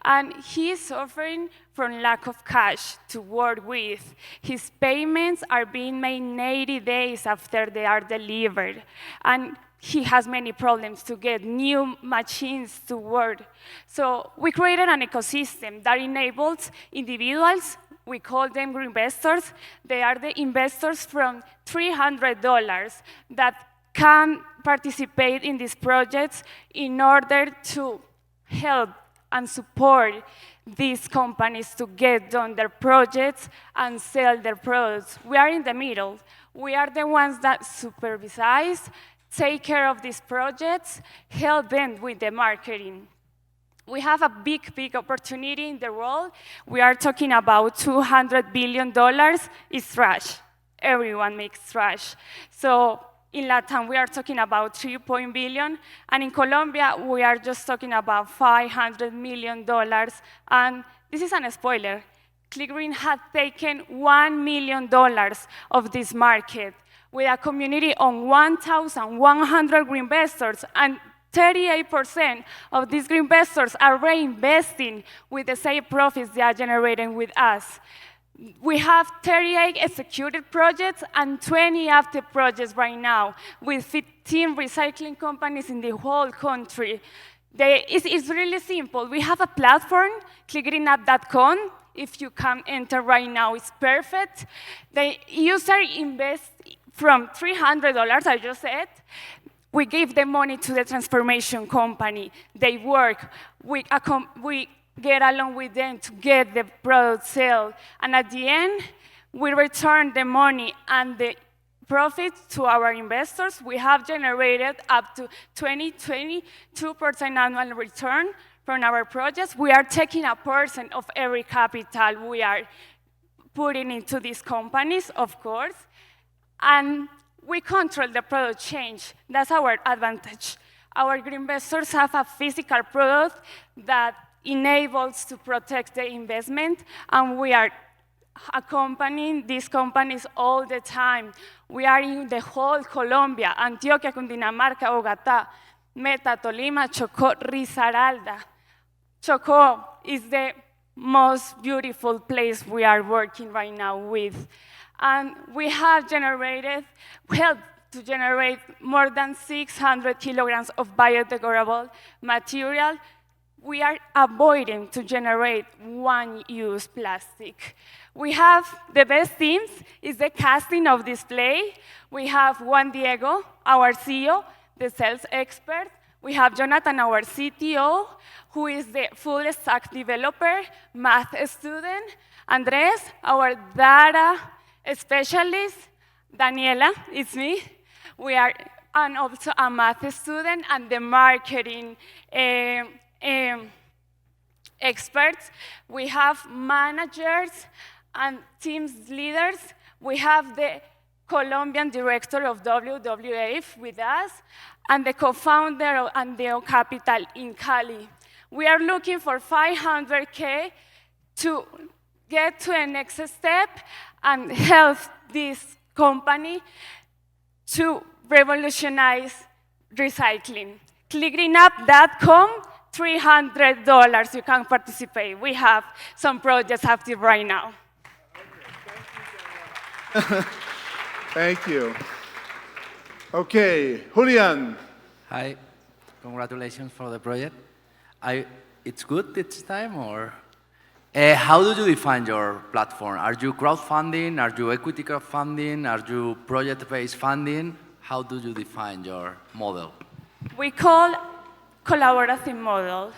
And he is suffering from lack of cash to work with. His payments are being made 80 days after they are delivered. And he has many problems to get new machines to work. So we created an ecosystem that enables individuals We call them green investors. They are the investors from $300 that can participate in these projects in order to help and support these companies to get done their projects and sell their products. We are in the middle. We are the ones that supervise, take care of these projects, help them with the marketing. We have a big, big opportunity in the world. We are talking about $200 billion. It's trash. Everyone makes trash. So in LATAM, we are talking about $3 billion, and in Colombia, we are just talking about $500 million, and this is a spoiler. Clickgreen had taken $1 million of this market with a community of 1,100 green investors, and 38% of these green investors are reinvesting with the same profits they are generating with us. We have 38 executed projects and 20 active projects right now with 15 recycling companies in the whole country. It's really simple. We have a platform, clickgreenapp.com. If you can enter right now, it's perfect. The user invests from $300, I just said. We give the money to the transformation company. They work. We get along with them to get the product sold. And at the end, we return the money and the profit to our investors. We have generated up to 22% annual return from our projects. We are taking a percent of every capital we are putting into these companies, of course. And we control the product change. That's our advantage. Our green investors have a physical product that enables to protect the investment, and we are accompanying these companies all the time. We are in the whole Colombia, Antioquia, Cundinamarca, Bogotá, Meta, Tolima, Chocó, Risaralda. Chocó is the most beautiful place we are working right now with. And we have helped to generate more than 600 kilograms of biodegradable material. We are avoiding to generate one-use plastic. We have the best teams, is the casting of display. We have Juan Diego, our CEO, the sales expert. We have Jonathan, our CTO, who is the full stack developer, math student. Andres, our data specialist. Daniela, it's me. We are also a math student and the marketing experts. We have managers and teams leaders. We have the Colombian director of WWF with us and the co-founder of Andeo Capital in Cali. We are looking for 500K to get to the next step and help this company to revolutionize recycling. Clickgreenapp.com, $300 you can participate. We have some projects active right now. Thank you. Okay, Julian. Hi, congratulations for the project. It's good this time, or? How do you define your platform? Are you crowdfunding? Are you equity crowdfunding? Are you project-based funding? How do you define your model? We call collaborative model.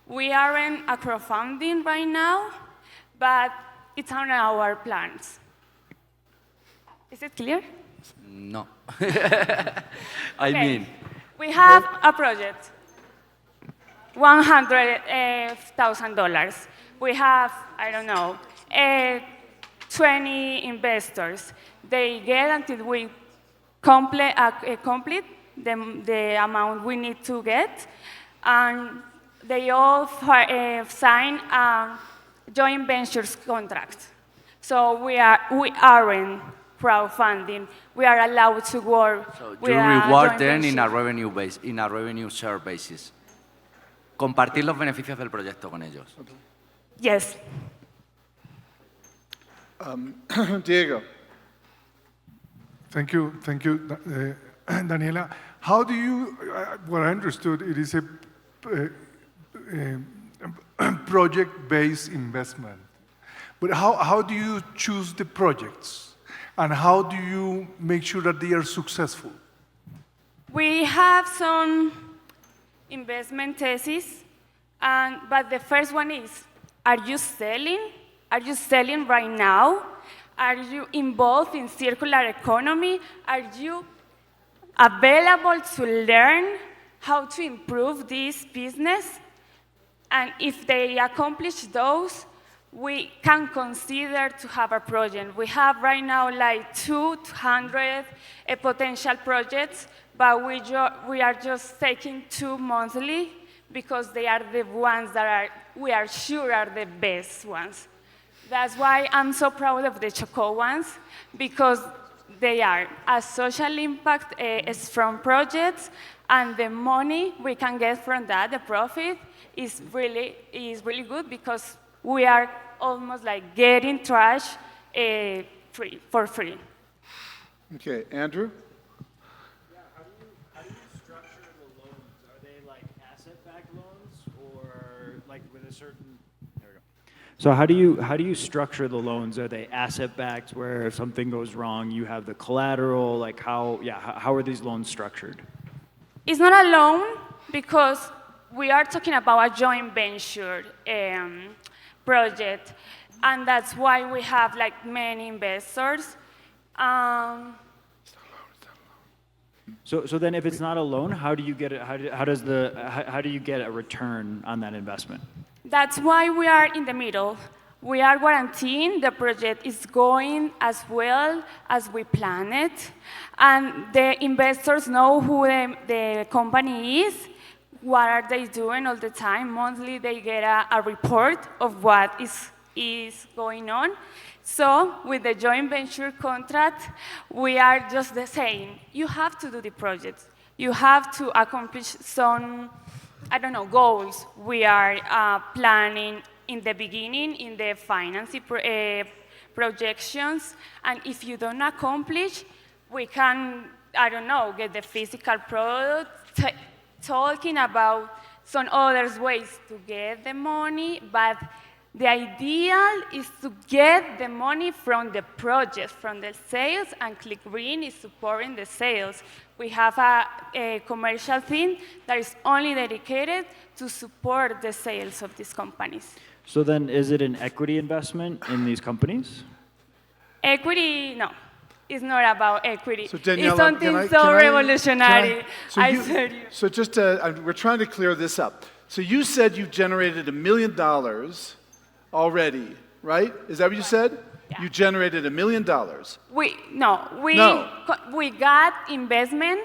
We aren't a crowdfunding right now, but it's on our plans. Is it clear? No. I mean. We have a project, $100,000. We have, I don't know, 20 investors. They get until we complete the amount we need to get, and they all sign a joint ventures contract. So we aren't crowdfunding. We are allowed to work. So you reward them in a revenue share basis. Compartir los beneficios del proyecto con ellos. Yes. Diego. Thank you, Daniela. How do you, what I understood, it is a project-based investment. But how do you choose the projects? And how do you make sure that they are successful? We have some investment thesis, but the first one is, are you selling? Are you selling right now? Are you involved in circular economy? Are you available to learn how to improve this business? And if they accomplish those, we can consider to have a project. We have right now like 200 potential projects, but we are just taking 2 monthly because they are the ones that we are sure are the best ones. That's why I'm so proud of the Choco ones, because they are a social impact, strong projects, and the money we can get from that, the profit, is really good because we are almost like getting trash for free. Okay, Andrew? Yeah, how do you structure the loans? Are they like asset-backed loans or like with a certain? There we go. So how do you structure the loans? Are they asset-backed where if something goes wrong, you have the collateral? Like how are these loans structured? It's not a loan because we are talking about a joint venture project, and that's why we have like many investors. So then, if it's not a loan, how do you get it? How do you get a return on that investment? That's why we are in the middle. We are guaranteeing the project is going as well as we planned it, and the investors know who the company is. What are they doing all the time? Monthly, they get a report of what is going on. So with the joint venture contract, we are just the same. You have to do the project. You have to accomplish some, goals. We are planning in the beginning, in the financing projections. And if you don't accomplish, we can, get the physical product, talking about some other ways to get the money, but the ideal is to get the money from the project, from the sales, and Clickgreen is supporting the sales. We have a commercial team that is only dedicated to support the sales of these companies. So then, is it an equity investment in these companies? Equity, no. It's not about equity. So Daniela, it's something so revolutionary. So just we're trying to clear this up. So you said you generated $1 million already, right? Is that what you said? Yeah. You generated $1 million. We got investment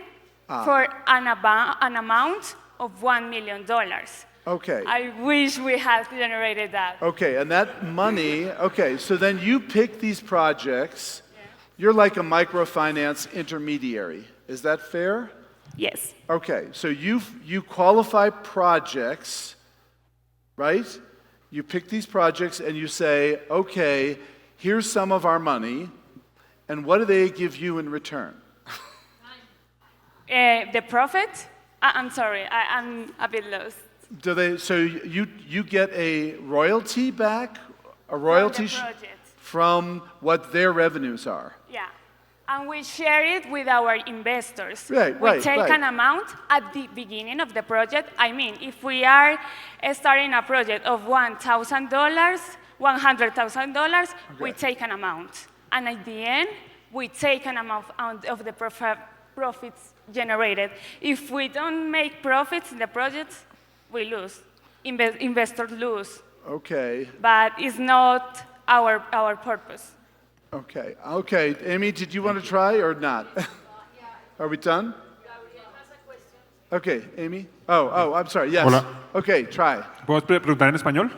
for an amount of $1 million. Okay. I wish we had generated that. Okay, and that money, so then you pick these projects. You're like a microfinance intermediary. Is that fair? Yes. Okay, so you qualify projects, right? You pick these projects and you say, okay, here's some of our money, and what do they give you in return? The profit? I'm sorry, I'm a bit lost. So you get a royalty back, from what their revenues are? Yeah, and we share it with our investors. We take an amount at the beginning of the project. I mean, if we are starting a project of $100,000, we take an amount. And at the end, we take an amount of the profits generated. If we don't make profits in the project, we lose. Investors lose. Okay. But it's not our purpose. Okay. Amy, did you want to try or not? Are we done? Okay, Amy. Oh, I'm sorry. Yes. Hola. Okay, try. ¿Puedo preguntar en español?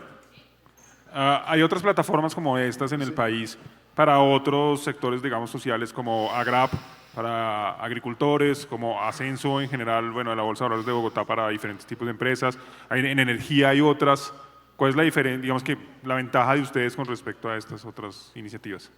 Hay otras plataformas como estas en el país para otros sectores, digamos, sociales como Agrap, para agricultores, como Ascenso en general, bueno, la Bolsa de Valores de Bogotá para diferentes tipos de empresas. En energía hay otras. ¿Cuál es la diferencia, digamos que la ventaja de ustedes con respecto a estas otras iniciativas?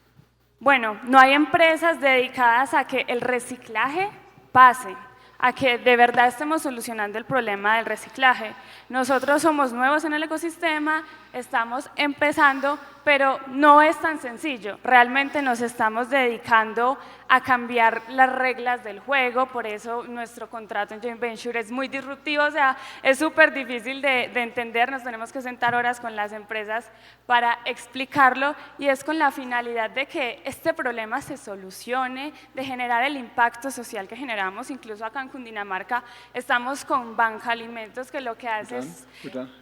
Bueno, no hay empresas dedicadas a que el reciclaje pase, a que de verdad estemos solucionando el problema del reciclaje. Nosotros somos nuevos en el ecosistema, estamos empezando, pero no es tan sencillo. Realmente nos estamos dedicando a cambiar las reglas del juego, por eso nuestro contrato en joint venture es muy disruptivo, o sea, es súper difícil de entender, nos tenemos que sentar horas con las empresas para explicarlo y es con la finalidad de que este problema se solucione, de generar el impacto social que generamos. Incluso acá en Cundinamarca estamos con Banca Alimentos, que lo que hace es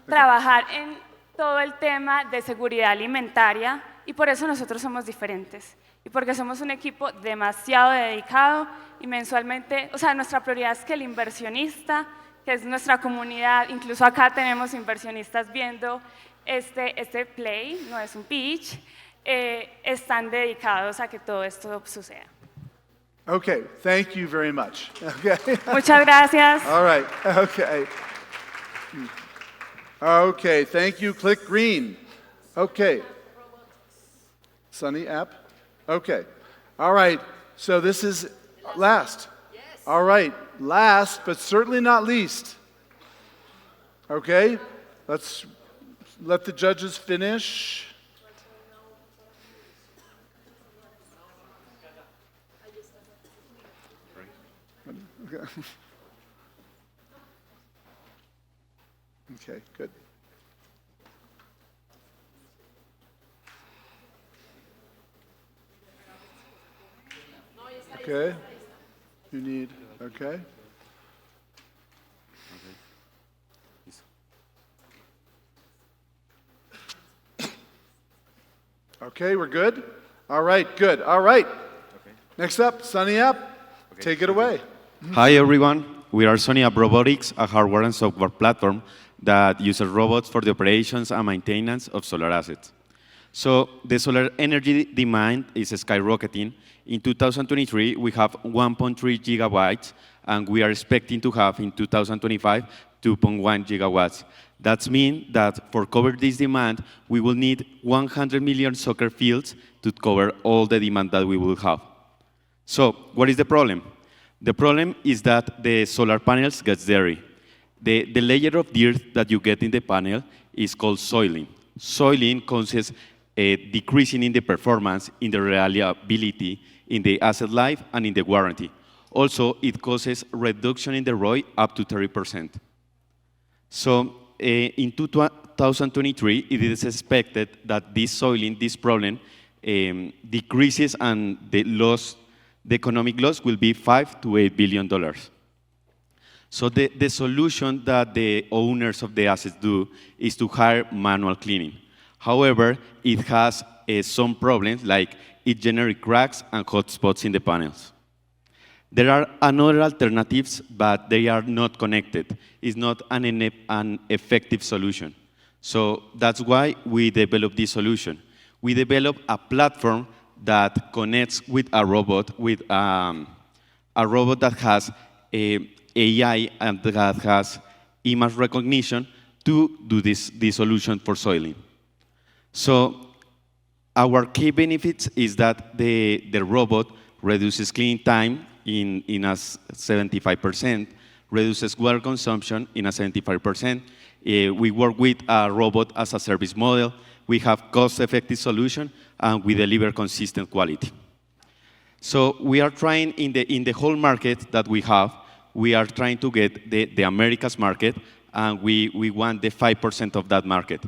trabajar en todo el tema de seguridad alimentaria y por eso nosotros somos diferentes y porque somos un equipo demasiado dedicado y mensualmente, o sea, nuestra prioridad es que el inversionista, que es nuestra comunidad, incluso acá tenemos inversionistas viendo este play, no es un pitch, están dedicados a que todo esto suceda. Okay, thank you very much. Okay. Muchas gracias. All right, okay. Okay, thank you, Clickgreen. Okay. Sunnyapp? Okay. All right, so this is last. Yes. All right, last, but certainly not least. Okay, let's let the judges finish. Okay, good. Okay, you need, okay. Okay, we're good? All right, good. All right. Next up, Sunnyapp, take it away. Hi, everyone. We are Sunnyapp Robotics, a hardware and software platform that uses robots for the operations and maintenance of solar assets. So the solar energy demand is skyrocketing. In 2023, we have 1.3 gigawatts, and we are expecting to have in 2025 2.1 gigawatts. That means that for cover this demand, we will need 100 million soccer fields to cover all the demand that we will have. So what is the problem? The problem is that the solar panels get dirty. The layer of dirt that you get in the panel is called soiling. Soiling causes a decreasing in the performance, in the reliability, in the asset life, and in the warranty. Also, it causes reduction in the ROI up to 30%. So in 2023, it is expected that this soiling, this problem, decreases and the economic loss will be $5 to $8 billion. So the solution that the owners of the assets do is to hire manual cleaning. However, it has some problems, like it generates cracks and hot spots in the panels. There are other alternatives, but they are not connected. It's not an effective solution. So that's why we developed this solution. We developed a platform that connects with a robot that has AI and that has image recognition to do this solution for soiling. So our key benefits is that the robot reduces cleaning time in a 75%, reduces water consumption in a 75%. We work with a robot as a service model. We have cost-effective solution, and we deliver consistent quality. So we are trying in the whole market that we have, we are trying to get the Americas market, and we want the 5% of that market.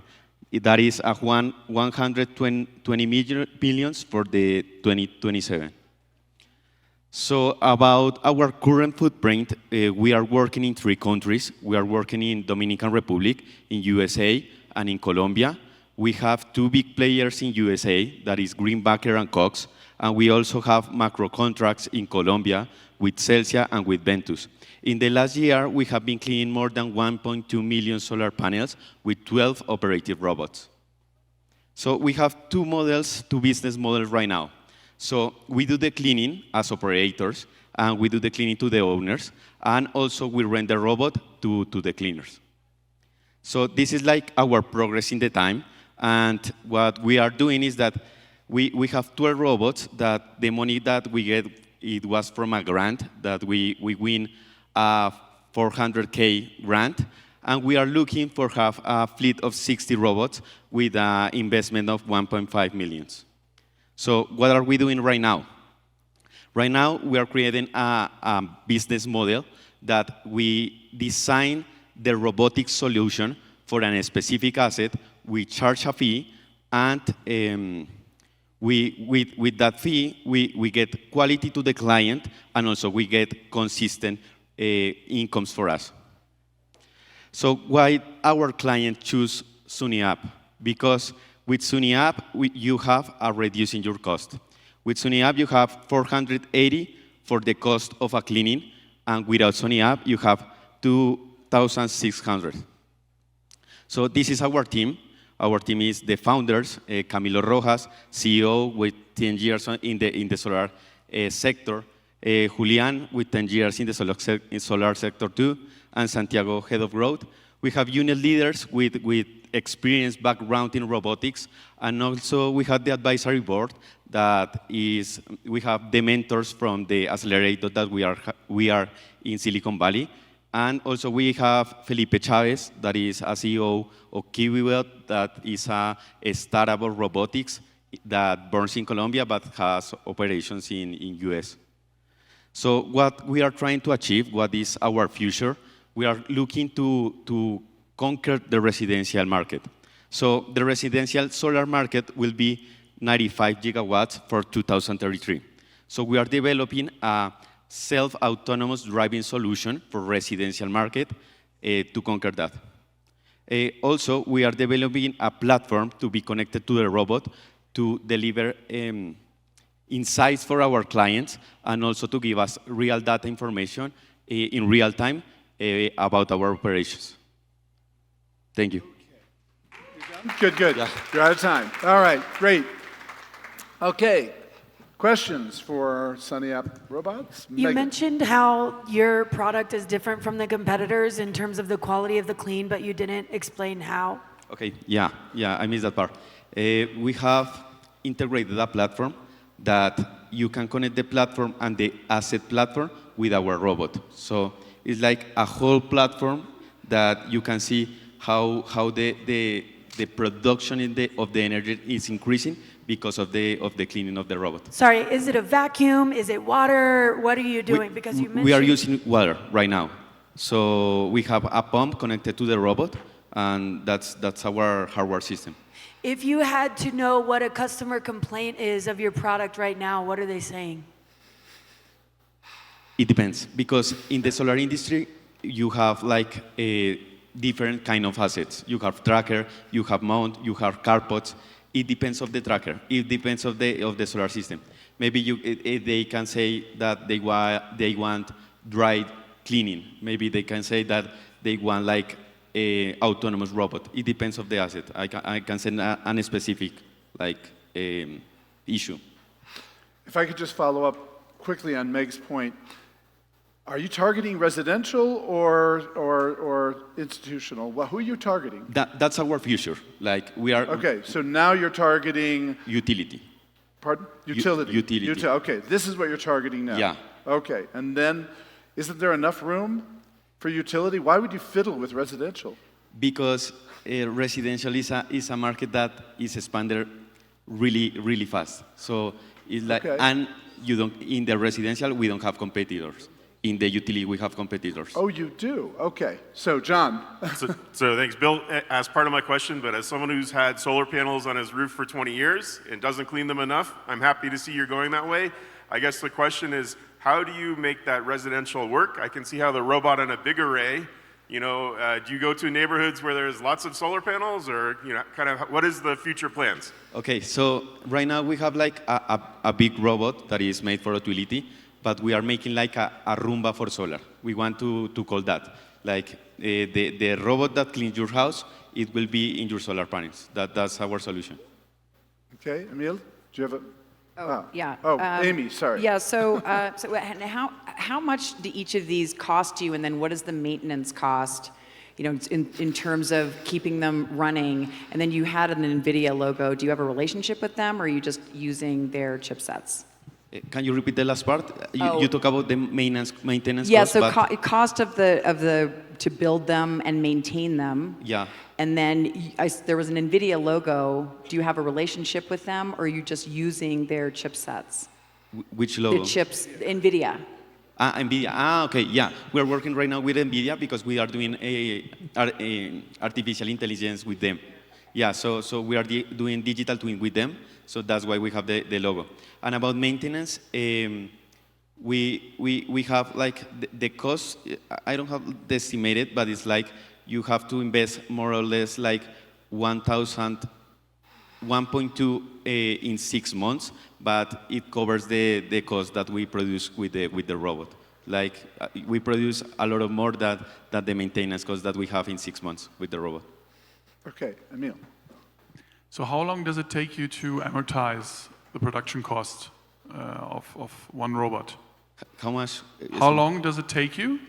That is 120 million for the 2027. So about our current footprint, we are working in 3 countries. We are working in Dominican Republic, in USA, and in Colombia. We have 2 big players in USA, that is Greenbacker and Cox, and we also have macro contracts in Colombia with Celsia and with Ventus. In the last year, we have been cleaning more than 1.2 million solar panels with 12 operative robots. So we have 2 business models right now. So we do the cleaning as operators, and we do the cleaning to the owners, and also we rent the robot to the cleaners. So this is like our progress in the time, and what we are doing is that we have 12 robots that the money that we get, it was from a grant that we win a 400K grant, And we are looking for have a fleet of 60 robots with an investment of 1.5 million. So what are we doing right now? Right now, we are creating a business model that we design the robotic solution for a specific asset. We charge a fee, and with that fee, we get quality to the client, and also we get consistent incomes for us. So why our client choose Sunnyapp? Because with Sunnyapp, you have a reducing your cost. With Sunnyapp, you have 480 for the cost of a cleaning, and without Sunnyapp, you have 2,600. So this is our team. Our team is the founders, Camilo Rojas, CEO with 10 years in the solar sector, Julian with 10 years in the solar sector too, and Santiago, head of growth. We have unit leaders with experience background in robotics, and also we have the advisory board that is, we have the mentors from the accelerator that we are in Silicon Valley. And also we have Felipe Chavez, that is a CEO of KiwiWell, that is a startup of robotics that burns in Colombia but has operations in US. So what we are trying to achieve, what is our future, we are looking to conquer the residential market. So the residential solar market will be 95 gigawatts for 2033. So we are developing a self-autonomous driving solution for residential market to conquer that. Also, we are developing a platform to be connected to the robot to deliver insights for our clients, and also to give us real data information in real time about our operations. Thank you. Good, good. Yeah. You're out of time. All right, great. Okay, questions for Sunnyapp Robots? You mentioned how your product is different from the competitors in terms of the quality of the clean, but you didn't explain how. Okay, yeah, I missed that part. We have integrated a platform that you can connect the platform and the asset platform with our robot. So it's like a whole platform that you can see how the production of the energy is increasing because of the cleaning of the robot. Sorry, is it a vacuum? Is it water? What are you doing? Because you mentioned... We are using water right now. So we have a pump connected to the robot, and that's our hardware system. If you had to know what a customer complaint is of your product right now, what are they saying? It depends, because in the solar industry, you have like a different kind of assets. You have tracker, you have mount, you have carports. It depends of the tracker. It depends of the solar system. Maybe they can say that they want dry cleaning. Maybe they can say that they want like a autonomous robot. It depends of the asset. I can send a specific like issue. If I could just follow up quickly on Meg's point. Are you targeting residential or institutional? Well, who are you targeting? That's our future. Like we are. Okay, so now you're targeting utility. Pardon? Utility. Utility. Okay, this is what you're targeting now. Yeah. Okay, and then isn't there enough room for utility? Why would you fiddle with residential? Because residential is a market that is expanded really fast. So it's like, and you don't in the residential we don't have competitors. In the utility, we have competitors. Oh, you do? Okay. So, John. so thanks, Bill. As part of my question, but as someone who's had solar panels on his roof for 20 years and doesn't clean them enough, I'm happy to see you're going that way. I guess the question is, how do you make that residential work? I can see how the robot on a big array, do you go to neighborhoods where there's lots of solar panels, or, kind of, what is the future plans? Okay, so right now we have like a big robot that is made for utility. But we are making like a Roomba for solar. We want to call that. Like the robot that cleans your house, it will be in your solar panels. That's our solution. Okay, Emil, do you have a... Yeah. Amy, sorry. Yeah, so how much do each of these cost you, and then what is the maintenance cost, in terms of keeping them running? And then you had an NVIDIA logo. Do you have a relationship with them, or are you just using their chipsets? Can you repeat the last part? You talk about the maintenance Yeah, cost, so but cost of the to build them and maintain them. yeah. And then there was an NVIDIA logo. Do you have a relationship with them, or are you just using their chipsets? Which logo? The chips, NVIDIA. NVIDIA. Okay, yeah. We're working right now with NVIDIA because we are doing a artificial intelligence with them. Yeah, so we are doing digital twin with them, so that's why we have the logo. And about maintenance, we have like the cost, I don't have the estimated, but it's like you have to invest more or less like 1.2 in 6 months, but it covers the cost that we produce with the robot. Like we produce a lot of more than the maintenance cost that we have in 6 months with the robot. Okay, Emil. So how long does it take you to amortize the production cost of one robot? How much? How long does it take you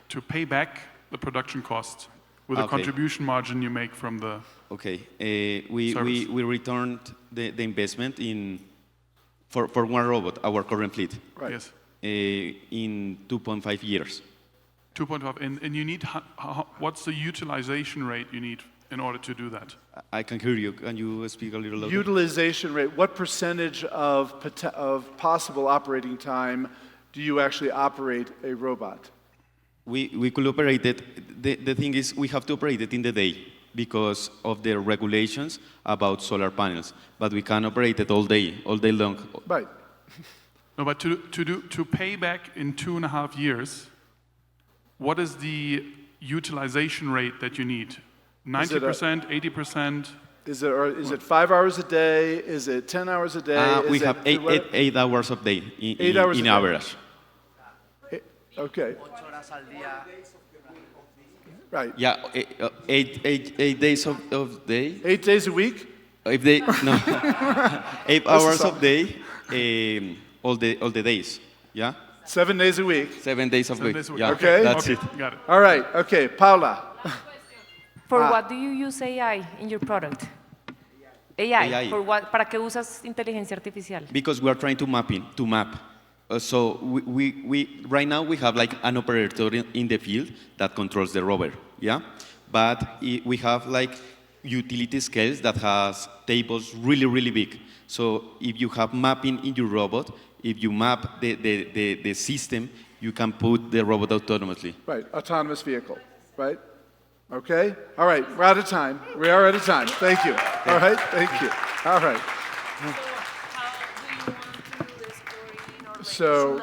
to pay back the production cost with the contribution margin you make from the we returned the investment for one robot, our current fleet. Right. Yes. In 2.5 years. 2.5, and you need, what's the utilization rate you need in order to do that? I can hear you. Can you speak a little louder? Utilization rate, what percentage of possible operating time do you actually operate a robot? We could operate it. The thing is, we have to operate it in the day because of the regulations about solar panels. But we can operate it all day long. Right. No, but to pay back in 2.5 years, what is the utilization rate that you need? 90%, 80%? Is it 5 hours a day? Is it 10 hours a day? We have 8 hours a day in average. Okay. Right. Yeah, 8 days of day. 8 days a week? 8 hours of day, all the days. Yeah. 7 days a week. 7 days of week. Yeah. Okay. That's it. Got it. All right. Okay, Paula. For what do you use AI in your product? AI. For what? ¿Para qué usas inteligencia artificial? Because we are trying to map. So we right now we have like an operator in the field that controls the rover. Yeah. But we have like utility scales that has tables really big. So if you have mapping in your robot, if you map the system, you can put the robot autonomously. Right, autonomous vehicle, right? Okay, all right, we're out of time. We are out of time. Thank you. All right, thank you. All right. So,